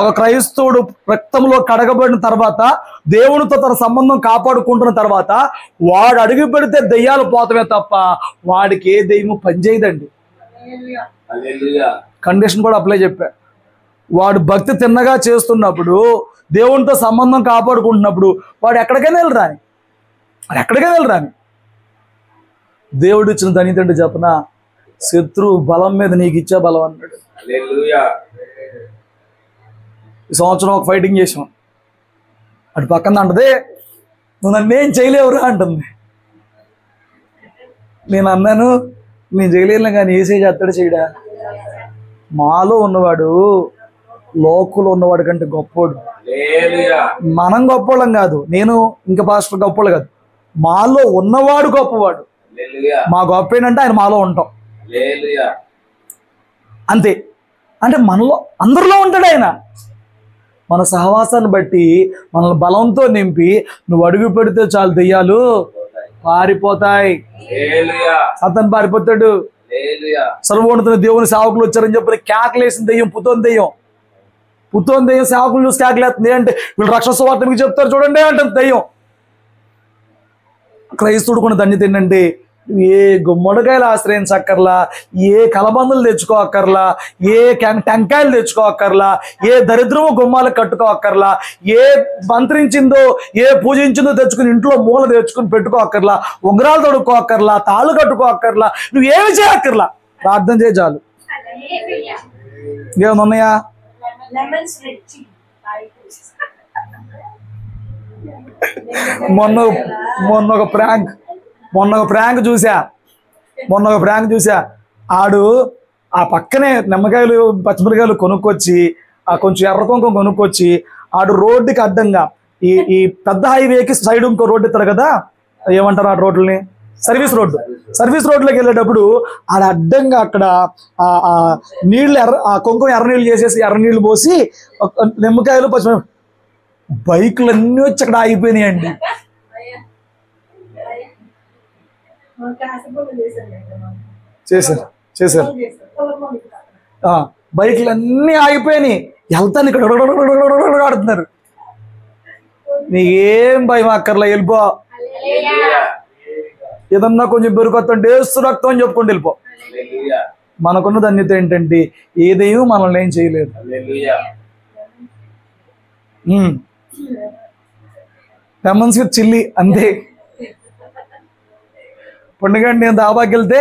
Speaker 1: ఒక క్రైస్తవుడు రక్తంలో కడగబడిన తర్వాత, దేవునితో తన సంబంధం కాపాడుకుంటున్న తర్వాత, వాడు అడుగు పెడితే దెయ్యాలు పోతమే తప్ప వాడికి ఏ దెయ్యము పనిచేయదండి. కండిషన్ కూడా అప్లై చెప్పా. వాడు భక్తి తిన్నగా చేస్తున్నప్పుడు, దేవునితో సంబంధం కాపాడుకుంటున్నప్పుడు వాడు ఎక్కడికైనా వెళ్ళరాని. దేవుడు ఇచ్చిన ధనితంటే చెప్పన, శత్రువు బలం మీద నీకు ఇచ్చే బలం అన్నాడు. ఈ సంవత్సరం ఒక ఫైటింగ్ చేసాం. అటు పక్కన అంటది, నువ్వు నన్నేం చేయలేవురా అంటుంది. నేను అన్నాను, నేను చేయలేను కానీ ఏసే చేస్తాడు చేయడా. మాలో ఉన్నవాడు లోకులో ఉన్నవాడు కంటే గొప్పోడు. మనం గొప్పోళ్ళం కాదు, నేను ఇంకా పాస్టర్ గొప్పోళ్ళు కాదు, మాలో ఉన్నవాడు గొప్పవాడు. మా గొప్ప ఏంటంటే ఆయన మాలో ఉంటాం అంతే. అంటే మనలో అందరిలో ఉంటాడు ఆయన. మన సహవాసాన్ని బట్టి మనల్ని బలంతో నింపి నువ్వు అడుగు పెడితే చాలు దెయ్యాలు పారిపోతాయి. అతను పారిపోతాడు. సర్వోన్నతుని దేవుని సేవకులు వచ్చారని చెప్పి కేకలేసిన దెయ్యం పుతోని దెయ్యం సేవకులు చూసి కేకలేస్తుంది. అంటే వీళ్ళు రక్షణ సువార్త మీకు చెప్తారు చూడండి అంటుంది దెయ్యం. క్రైస్తవుడు కొన్ని ధన్యత ఏంటంటే, ఏ గుమ్మడికాయలు ఆశ్రయించక్కర్లా, ఏ కలబందులు తెచ్చుకోక్కర్లా, ఏ టెంకాయలు తెచ్చుకోక్కర్లా, ఏ దరిద్రము గుమ్మాలకు కట్టుకోక్కర్లా, ఏ మంత్రించిందో ఏ పూజించిందో తెచ్చుకుని ఇంట్లో మూల తెచ్చుకుని పెట్టుకోక్కర్లా, ఉంగరాలు తొడుక్కోక్కర్లా, తాళ్ళు కట్టుకోక్కర్లా, నువ్వేమి చేయక్కర్లా, ప్రార్థన చేయ చాలు. ఇంకేమైనా ఉన్నాయా? మొన్న ఒక ప్రాంక్ చూసా. ఆడు ఆ పక్కనే నిమ్మకాయలు పచ్చిమిరకాయలు కొనుక్కొచ్చి, ఆ కొంచెం ఎర్ర కుంకుమ కొనుక్కొచ్చి, ఆడు రోడ్డుకి అడ్డంగా ఈ పెద్ద హైవేకి సైడ్ ఇంకో రోడ్డు ఇస్తారు కదా, ఏమంటారు ఆ రోడ్లని, సర్వీస్ రోడ్లోకి వెళ్ళేటప్పుడు ఆడ అడ్డంగా అక్కడ నీళ్ళు ఆ కుంకుమ ఎర్ర నీళ్ళు చేసేసి ఎర్ర నీళ్ళు పోసి నిమ్మకాయలు పచ్చిమిరకాయలు, బైకులు అన్నీ వచ్చి అక్కడ ఆగిపోయినాయండి. చేశారు బైకులు అన్నీ ఆగిపోయినాయి. వెళ్తాను ఇక్కడ ఆడుతున్నారు. నీకేం భయం అక్కర్లా, వెళ్ళిపో. ఏదన్నా కొంచెం పెరుకొత్తంటే ఏసు రక్తం అని చెప్పుకుంటూ వెళ్ళిపో. మనకున్న ధన్యత ఏంటంటే ఏదేమో మనల్ని ఏం చేయలేదు. లెమన్స్ విత్ చిల్లీ అంతే. పండుగ నేను దాబాకి వెళ్తే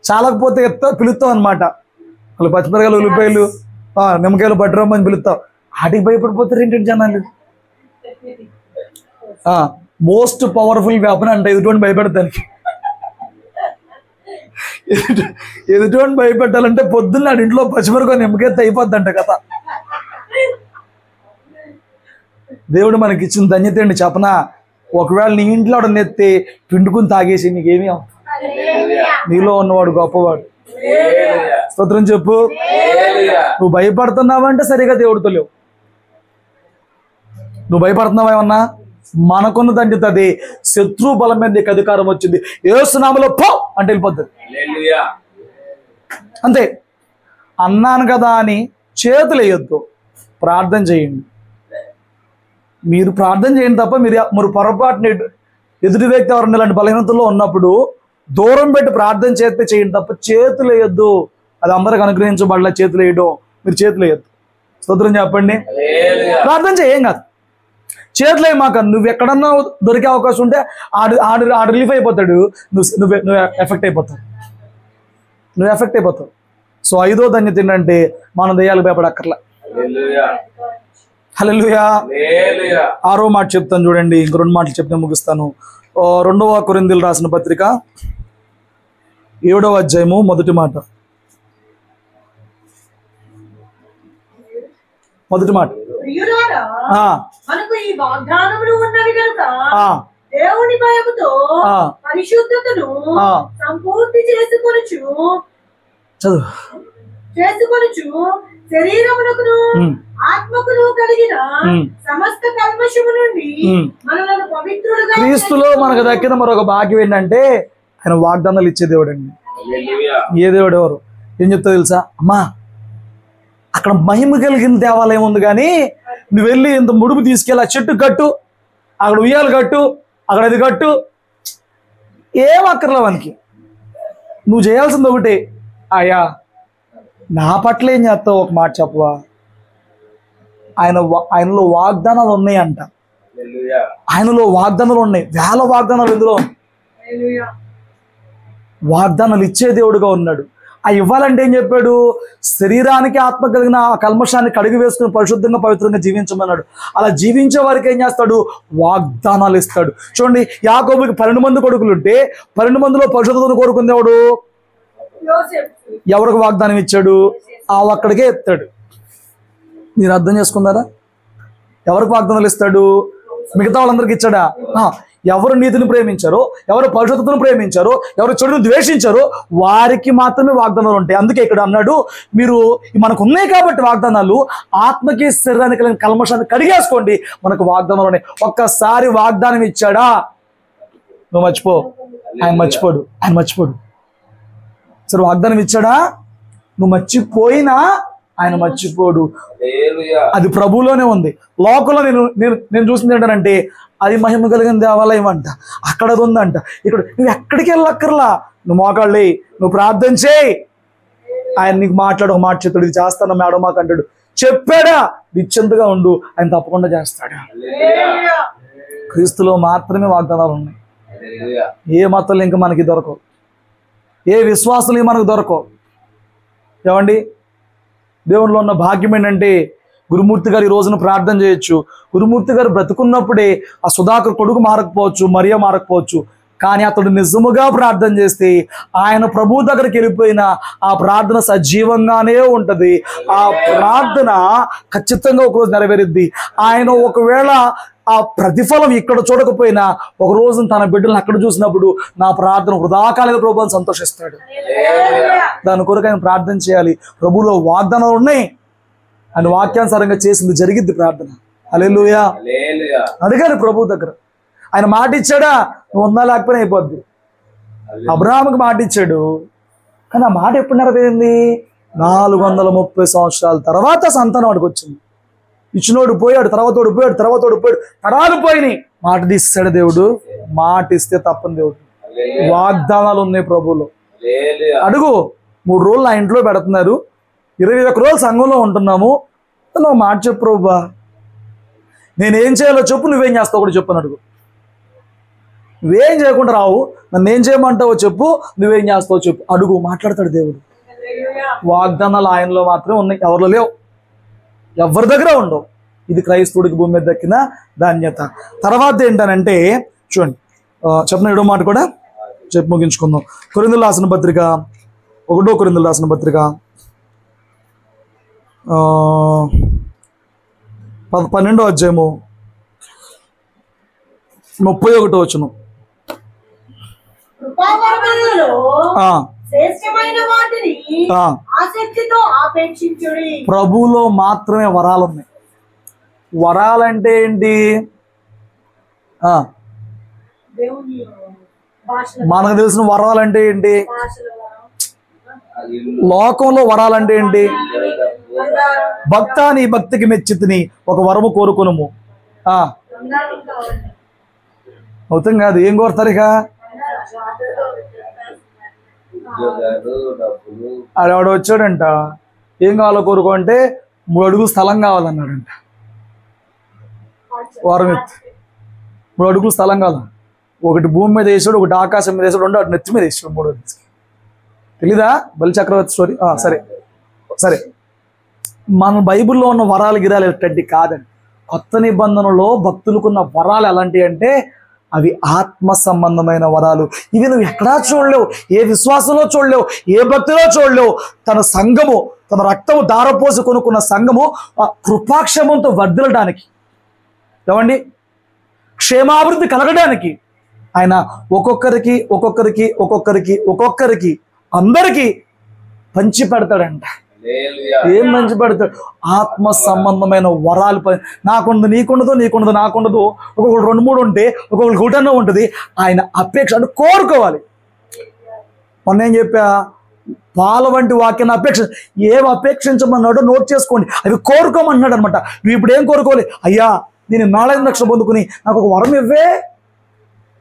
Speaker 1: చాలకపోతే పిలుస్తాం అనమాట. వాళ్ళు పచ్చిమిరకాయలు, ఉల్లిపాయలు, నిమ్మకాయలు పట్టురమ్మని పిలుస్తాం. వాటికి భయపడిపోతారు ఏంటంటే జనాలు. మోస్ట్ పవర్ఫుల్ వెపన్ అంటే ఎదుటి భయపెడతానికి. ఎదుటి భయపెట్టాలంటే పొద్దున్న ఇంట్లో పచ్చిమిరకాయ నిమ్మకాయ అయిపోద్దంట కదా. దేవుడు మనకి ఇచ్చిన ధన్యత ఏంటి చెప్పనా? ఒకవేళ నీ ఇంట్లో నెత్తి పిండుకుని తాగేసి నీకేమీ అవుతుంది. నీలో ఉన్నవాడు గొప్పవాడు. స్తోత్రం చెప్పు. నువ్వు భయపడుతున్నావంటే సరిగా దేవుడితో లేవు. నువ్వు భయపడుతున్నావా ఏమన్నా? మనకున్న దండిత అది శత్రు బలం మీద నీకు అధికారం వచ్చింది. యేసు నామములో పో అంటే వెళ్ళిపోతుంది. అంతే. అన్నాను కదా అని చేతులు వేయొద్దు, ప్రార్థన చేయండి. మీరు ప్రార్థన చేయండి తప్ప మీరు పొరపాటుని ఎదుటి వ్యక్తి ఎవరైనా ఇలాంటి బలహీనతల్లో ఉన్నప్పుడు దూరం పెట్టి ప్రార్థన చేస్తే చేయండి తప్ప చేతులు వేయొద్దు. అది అందరికి అనుగ్రహించబడలే చేతులు వేయడం. మీరు చేతులు వేయొద్దు. స్తోత్రం చెప్పండి. ప్రార్థన చేయం కాదు, చేతులు వేయమాక. నువ్వు ఎక్కడన్నా దొరికే అవకాశం ఉంటే ఆడు రిలీఫ్ అయిపోతాడు, నువ్వు ఎఫెక్ట్ అయిపోతావు. సో 5వ ధన్యత ఏంటంటే మనం దెయ్యాలకు భయపడక్కర్లా. హల్లెలూయా. 6వ మాట చెప్తాను చూడండి, ఇంక 2 మాటలు చెప్తే ముగిస్తాను. 2వ కొరింథీయులకు రాసిన పత్రిక 7వ అధ్యాయము 1వ మాట. 1వ మాట.
Speaker 2: మనకు ఈ వాగ్దానములు ఉన్నవి కనుక దేవుని భయముతో పరిశుద్ధతను సంపూర్తి చేసుకొనుచు శరీరమునకును ఆత్మకును కలిగిన సమస్త కల్మషము నుండి మనలను పవిత్రులుగా.
Speaker 1: క్రీస్తులో మనకు దక్కిన మరొక భాగ్యం ఏంటంటే ఆయన వాగ్దానాలు ఇచ్చే దేవుడు అండి. ఏ దేవుడు? ఎవరు? ఏం చెప్తా తెలుసా? అమ్మా, అక్కడ మహిమ కలిగిన దేవాలయం ఉంది, కానీ నువ్వు వెళ్ళి ఇంత ముడుపు తీసుకెళ్ళి ఆ చెట్టు కట్టు, అక్కడ ఉయ్యాలు కట్టు, అక్కడ అది కట్టు, ఏం అక్కర్లే మనకి. నువ్వు చేయాల్సింది ఒకటే, అయ్యా నా పట్ల ఏం చేస్తావు ఒక మాట చెప్పవా? ఆయనలో వాగ్దానాలు ఉన్నాయంట. ఆయనలో వాగ్దానాలు ఉన్నాయి, వేల వాగ్దానాలు. ఎందులో వాగ్దానాలు ఇచ్చే దేవుడుగా ఉన్నాడు. ఆ ఇవ్వాలంటే ఏం చెప్పాడు? శరీరానికి ఆత్మ కలిగిన ఆ కల్మషాన్ని కడిగి వేసుకుని పరిశుద్ధంగా పవిత్రంగా జీవించమన్నాడు. అలా జీవించే వారికి ఏం చేస్తాడు? వాగ్దానాలు ఇస్తాడు. చూడండి, యాకోబుకి 12 మంది కొడుకులు ఉంటే 12 మందిలో పరిశుద్ధతను కోరుకునేవాడు ఎవరికి వాగ్దానం ఇచ్చాడు? ఆ ఒక్కడికే ఇస్తాడు. మీరు అర్థం చేసుకున్నారా? ఎవరికి వాగ్దానాలు ఇస్తాడు? మిగతా వాళ్ళందరికీ ఇచ్చాడా? ఎవరు నీతిని ప్రేమించారో, ఎవరు పరిశుద్ధతను ప్రేమించారో, ఎవరు చెడును ద్వేషించారో వారికి మాత్రమే వాగ్దానాలు ఉంటాయి. అందుకే ఇక్కడ అన్నాడు, మీరు మనకు ఉన్నాయి కాబట్టి వాగ్దానాలు, ఆత్మకి శరీరానికి కలిగిన కల్మషాన్ని కడిగేసుకోండి, మనకు వాగ్దానాలు ఉన్నాయి. ఒక్కసారి వాగ్దానం ఇచ్చాడా నువ్వు మర్చిపో. ఆయన మర్చిపోడు. సరే, వాగ్దానం ఇచ్చాడా నువ్వు మర్చిపోయినా ఆయన మర్చిపోడు. అది ప్రభువులోనే ఉంది. లోకంలో నేను చూసింది ఏంటంటే అది మహిమ కలిగిన దేవాలయం అంట, అక్కడ అది ఉందంట, ఇక్కడ నువ్వు ఎక్కడికి వెళ్ళక్కర్లా. నువ్వు మోకాళ్ళే, నువ్వు ప్రార్థన చేయి, ఆయన నీకు మాట్లాడు. ఒక మాట చెప్తాడు, ఇది చేస్తాను మేడం మాకు అంటాడు. చెప్పాడా? నిశ్చింతగా ఉండు, ఆయన తప్పకుండా చేస్తాడు. క్రీస్తులో మాత్రమే వాగ్దానాలు ఉన్నాయి. ఏ మతాలు ఇంకా మనకి దొరకవు, ఏ విశ్వాసాలు మనకు దొరకవు. ఏమండి, దేవునిలో ఉన్న భాగ్యం ఏంటంటే గురుమూర్తి గారు ఈ రోజున ప్రార్థన చేయొచ్చు. గురుమూర్తి గారు బ్రతుకున్నప్పుడే ఆ సుధాకర్ కొడుకు మారకపోవచ్చు, మరియ మారకపోవచ్చు, కానీ అతడు నిజముగా ప్రార్థన చేస్తే ఆయన ప్రభు దగ్గరికి వెళ్ళిపోయిన ఆ ప్రార్థన సజీవంగానే ఉంటుంది. ఆ ప్రార్థన ఖచ్చితంగా ఒకరోజు నెరవేరుద్ది. ఆయన ఒకవేళ ఆ ప్రతిఫలం ఇక్కడ చూడకపోయినా ఒక రోజు తన బిడ్డలను అక్కడ చూసినప్పుడు నా ప్రార్థన వృధా కాలేదు ప్రభు అని సంతోషిస్తాడు. దాని కొరకు ఆయన ప్రార్థన చేయాలి. ప్రభువులో వాగ్దానాలు ఉన్నాయి, ఆయన వాక్యానుసారంగా చేసింది జరిగిద్ది ప్రార్థన. హల్లెలూయా. అడగాలి ప్రభు దగ్గర. ఆయన మాట ఇచ్చాడా? నువ్వు ఉందా లేకపోయినా అయిపోద్ది. అబ్రహాముకి మాట ఇచ్చాడు, కానీ ఆ మాట ఎప్పుడు నెరవేరింది? 430 సంవత్సరాల తర్వాత సంతానం వాడికి వచ్చింది. ఇచ్చినోడు పోయాడు, తర్వాత పోయాడు, తరాలు పోయినాయి. మాట తీస్తాడు దేవుడు. మాట ఇస్తే తప్పని దేవుడు. వాగ్దానాలు ఉన్నాయి ప్రభువులో. అడుగు. 3 రోజులు నా ఇంట్లో పెడుతున్నారు, 21 రోజులు సంఘంలో ఉంటున్నాము, నువ్వు మాట చెప్పు ప్రభువా, నేనేం చేయాలో చెప్పు, నువ్వేం చేస్తావు కూడా చెప్పు అని అడుగు. నువ్వేం చేయకుండా రావు, నన్ను ఏం చేయమంటావో చెప్పు, నువ్వేం చేస్తావో చెప్పు. అడుగు, మాట్లాడతాడు దేవుడు. వాగ్దానాలు ఆయనలో మాత్రమే ఉన్నాయి, ఎవరిలో లేవు, ఎవరి దగ్గర ఉండవు. ఇది క్రైస్తవుడికి భూమి మీద దక్కిన ధాన్యత. తర్వాత ఏంటనంటే చూడండి, చెప్పిన 7వ మాట కూడా చెప్పి ముగించుకుందాం. కొరింథీయులకు రాసిన పత్రిక 1 కొరింథీయులకు రాసిన పత్రిక 12వ అధ్యాయము 31వ వచనం. ప్రభువులో మాత్రమే వరాలు ఉన్నాయి. వరాలంటే ఏంటి?
Speaker 2: దేవుని భాషల
Speaker 1: మనకు తెలిసిన వరాలంటే ఏంటి?
Speaker 2: భాషల వరం,
Speaker 1: లోకంలో వరాలంటే ఏంటి? భక్త నీ భక్తికి మెచ్చితిని ఒక వరము కోరుకునుము.
Speaker 2: బంగారం కావాలి,
Speaker 1: అవుతాం కాదు, ఏం కోరుతారు ఇక?
Speaker 3: ఉద్యోగాలు, డబ్బులు,
Speaker 1: ఆడవాడు వచ్చాడంట, ఏం కావాలో కోరుకో అంటే 3 అడుగులు స్థలం కావాలన్నాడంట. వరం ఎత్తి 3 అడుగులు స్థలం కావాలి. ఒకటి భూమి మీద వేసాడు, ఒకటి ఆకాశం మీద వేసాడు, 2 అటు నెత్తి మీద వేసాడు. 3 తెలీదా బలి చక్రవర్తి స్టోరీ? సరే సరే, మన బైబిల్లో ఉన్న వరాలు గిరాలు ఎట్టండి కాదండి. కొత్త నిబంధనలో భక్తులకున్న వరాలు ఎలాంటివి అంటే అవి ఆత్మ సంబంధమైన వరాలు. ఇవి నువ్వు ఎక్కడా చూడలేవు, ఏ విశ్వాసంలో చూడలేవు, ఏ భక్తిలో చూడలేవు. తన సంఘము, తన రక్తము దారపోసి కొనుక్కున్న సంఘము ఆ కృపాక్షేమంతో వర్ధిల్లడానికి, ఏమండి, క్షేమాభివృద్ధి కలగడానికి ఆయన ఒక్కొక్కరికి ఒక్కొక్కరికి ఒక్కొక్కరికి ఒక్కొక్కరికి అందరికీ పంచి పెడతాడంట.
Speaker 3: హల్లెలూయా.
Speaker 1: ఏం మంచి పెడతాడు? ఆత్మ సంబంధమైన వరాలు. నాకుండదు నీకుండదు, నీకుండదు నాకుండదు, ఒక్కొక్కరు 2, 3 ఉంటే ఒక్కొక్కరికి ఒకటన్నా ఉంటుంది. ఆయన అపేక్ష అంటే కోరుకోవాలి. మొన్న ఏం చెప్పా? పాల వంటి వాక్యాన్ని అపేక్ష, ఏం అపేక్షించమన్నాడో నోట్ చేసుకోండి, అవి కోరుకోమన్నాడు అనమాట. నువ్వు ఇప్పుడు ఏం కోరుకోవాలి? అయ్యా నేను 4 లక్షలు పొందుకుని నాకు ఒక వరం ఇవ్వే.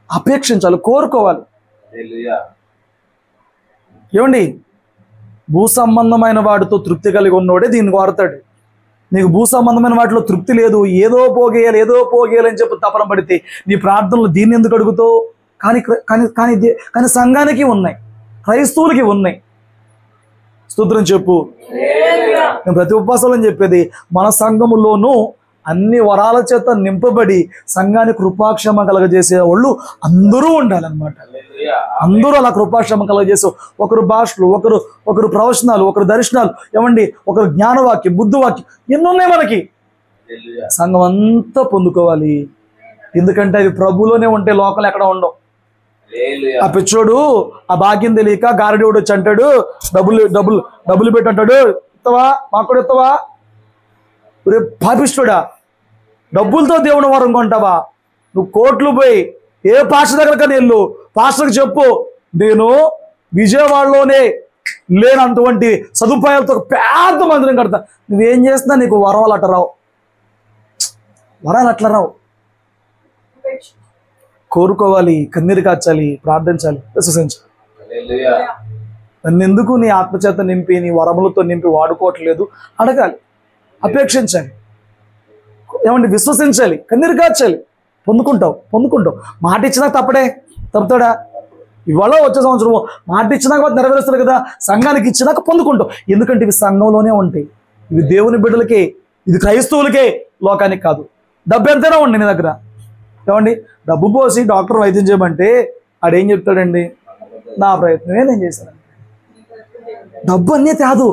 Speaker 1: అపేక్షించాలి, కోరుకోవాలి.
Speaker 3: హల్లెలూయా.
Speaker 1: ఏమండి, భూ సంబంధమైన వాటితో తృప్తి కలిగి ఉన్నోడే దీన్ని కోరతాడు. నీకు భూ సంబంధమైన వాటిలో తృప్తి లేదు, ఏదో పోగేయాలి ఏదో పోగేయాలి అని చెప్పి తపన పడితే నీ ప్రార్థనలు దీన్ని ఎందుకు అడుగుతావు? కానీ కానీ కానీ కానీ సంఘానికి ఉన్నాయి, క్రైస్తవులకి ఉన్నాయి. స్తోత్రం చెప్పు. నేను ప్రతి ఉపవాసాలని చెప్పేది, మన సంఘములోనూ అన్ని వరాల చేత నింపబడి సంఘానికి కృపాక్షేమ కలగజేసే వాళ్ళు అందరూ ఉండాలన్నమాట.
Speaker 3: హల్లెలూయా.
Speaker 1: అందరూ అలా కృపాక్షేమ కలగజేసే, ఒకరు భాషలు, ఒకరు ప్రవచనాలు, ఒకరు దర్శనాలు, ఏమండి, ఒకరు జ్ఞానవాక్యం, బుద్ధివాక్యం, ఎన్నో ఉన్నాయి మనకి.
Speaker 3: హల్లెలూయా.
Speaker 1: సంఘం అంతా పొందుకోవాలి. ఎందుకంటే అవి ప్రభులోనే ఉంటే లోకలు ఎక్కడ ఉండవు.
Speaker 3: హల్లెలూయా.
Speaker 1: ఆ పిచ్చోడు ఆ భాగ్యం తెలియక గారడీవుడు వచ్చి అంటాడు, డబ్బులు పెట్టి అంటాడు, ఇస్తావా మాకు కూడా ఇస్తావా? రే పాపిస్తుడా, డబ్బులతో దేవుని వరం కొంటావా? నువ్వు కోట్లు పోయి ఏ పాస్టర్ దగ్గరకని వెళ్ళు, పాస్టర్కి చెప్పు, నేను విజయవాడలోనే లేనంటువంటి సదుపాయాలతో పెద్ద మందిరం కడతా. నువ్వేం చేస్తున్నా నీకు వరాలు అట్లా రావు, వరాలు అట్లా రావు. కోరుకోవాలి, కన్నీరు కాచాలి, ప్రార్థించాలి, విశ్వసించాలి.
Speaker 3: హల్లెలూయా.
Speaker 1: నన్ను ఎందుకు నీ ఆత్మచేత నింపి నీ వరములతో నింపి వాడుకోవట్లేదు అడగాలి, అపేక్షించాలి, ఏమంటే విశ్వసించాలి, కన్నీరు కాచాలి. పొందుకుంటావు. మాట ఇచ్చినా తప్పుతాడా? ఇవాళ వచ్చే సంవత్సరం మాట ఇచ్చినాక నెరవేరుస్తారు కదా. సంఘానికి ఇచ్చినాక పొందుకుంటావు. ఎందుకంటే ఇవి సంఘంలోనే ఉంటాయి, ఇవి దేవుని బిడ్డలకే, ఇది క్రైస్తవులకే, లోకానికి కాదు. డబ్బు ఎంతైనా ఉండి నీ దగ్గర, ఏమండి, డబ్బు పోసి డాక్టర్ వైద్యం చేయమంటే ఆడేం చెప్తాడండి? నా ప్రయత్నమే నేను చేశాను. డబ్బు అన్నీ కాదు,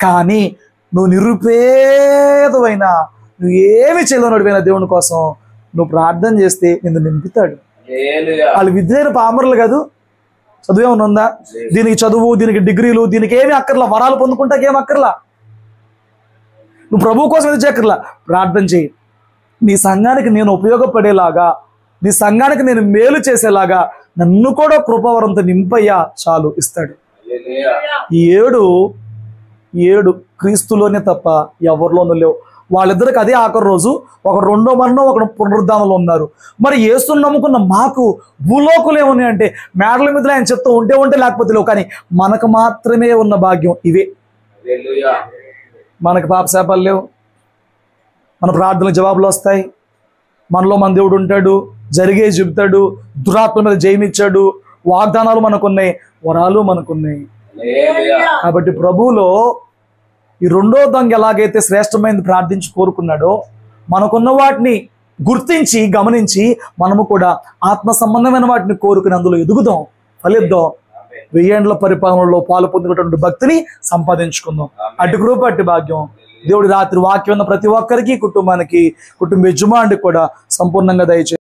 Speaker 1: కానీ నువ్వు నిరుపేదవైనా, నువ్వు ఏమి చేయలేనడిపోయినా దేవుని కోసం నువ్వు ప్రార్థన చేస్తే నిన్ను నింపుతాడు.
Speaker 3: హల్లెలూయా.
Speaker 1: వాళ్ళు విద్యైన పామరులు కాదు, చదువు ఏమైనా ఉందా? దీనికి చదువు, దీనికి డిగ్రీలు, దీనికి ఏమి అక్కర్లా. వరాలు పొందుకుంటాకి ఏమి అక్కర్లా. నువ్వు ప్రభువు కోసం ఏది చేయక్కర్లా, ప్రార్థన చేయి. నీ సంఘానికి నేను ఉపయోగపడేలాగా, నీ సంఘానికి నేను మేలు చేసేలాగా నన్ను కూడా కృపావరంతో నింపయ్యా, చాలు, ఇస్తాడు.
Speaker 3: హల్లెలూయా.
Speaker 1: ఈ 7 క్రీస్తులోనే తప్ప ఎవరిలోనూ లేవు. వాళ్ళిద్దరికి అదే ఆఖరి రోజు. ఒకడు 2వ మరణం, ఒకడు పునరుద్ధానంలో ఉన్నారు. మరి యేసుని నమ్ముకున్న మాకు భూలోకులు ఏమున్నాయి అంటే మేడల మీద ఆయన చెప్తూ ఉంటే లేకపోతే లేవు. కానీ మనకు మాత్రమే ఉన్న భాగ్యం ఇవే.
Speaker 3: హల్లెలూయా.
Speaker 1: మనకు పాపశాపాలు లేవు, మన ప్రార్థనల జవాబులు వస్తాయి, మనలో మన దేవుడు ఉంటాడు, జరిగే చెబుతాడు, దురాత్మ మీద జయమిచ్చాడు, వాగ్దానాలు మనకున్నాయి, వరాలు మనకున్నాయి.
Speaker 3: హల్లెలూయా.
Speaker 1: కాబట్టి ప్రభువులో ఈ 2వ దొంగ ఎలాగైతే శ్రేష్టమైనది ప్రార్థించి కోరుకున్నాడో, మనకున్న వాటిని గుర్తించి గమనించి మనము కూడా ఆత్మ సంబంధమైన వాటిని కోరుకుని అందులో ఎదుగుదాం, ఫలిద్దాం. 1000 ఏండ్ల పరిపాలనలో పాలు పొందుకున్నటువంటి భక్తిని సంపాదించుకుందాం. అటు కృప, అటు భాగ్యం దేవుడి రాత్రి వాక్యం ఉన్న ప్రతి ఒక్కరికి, కుటుంబానికి, కుటుంబ యజమానికి కూడా సంపూర్ణంగా దయచేయండి.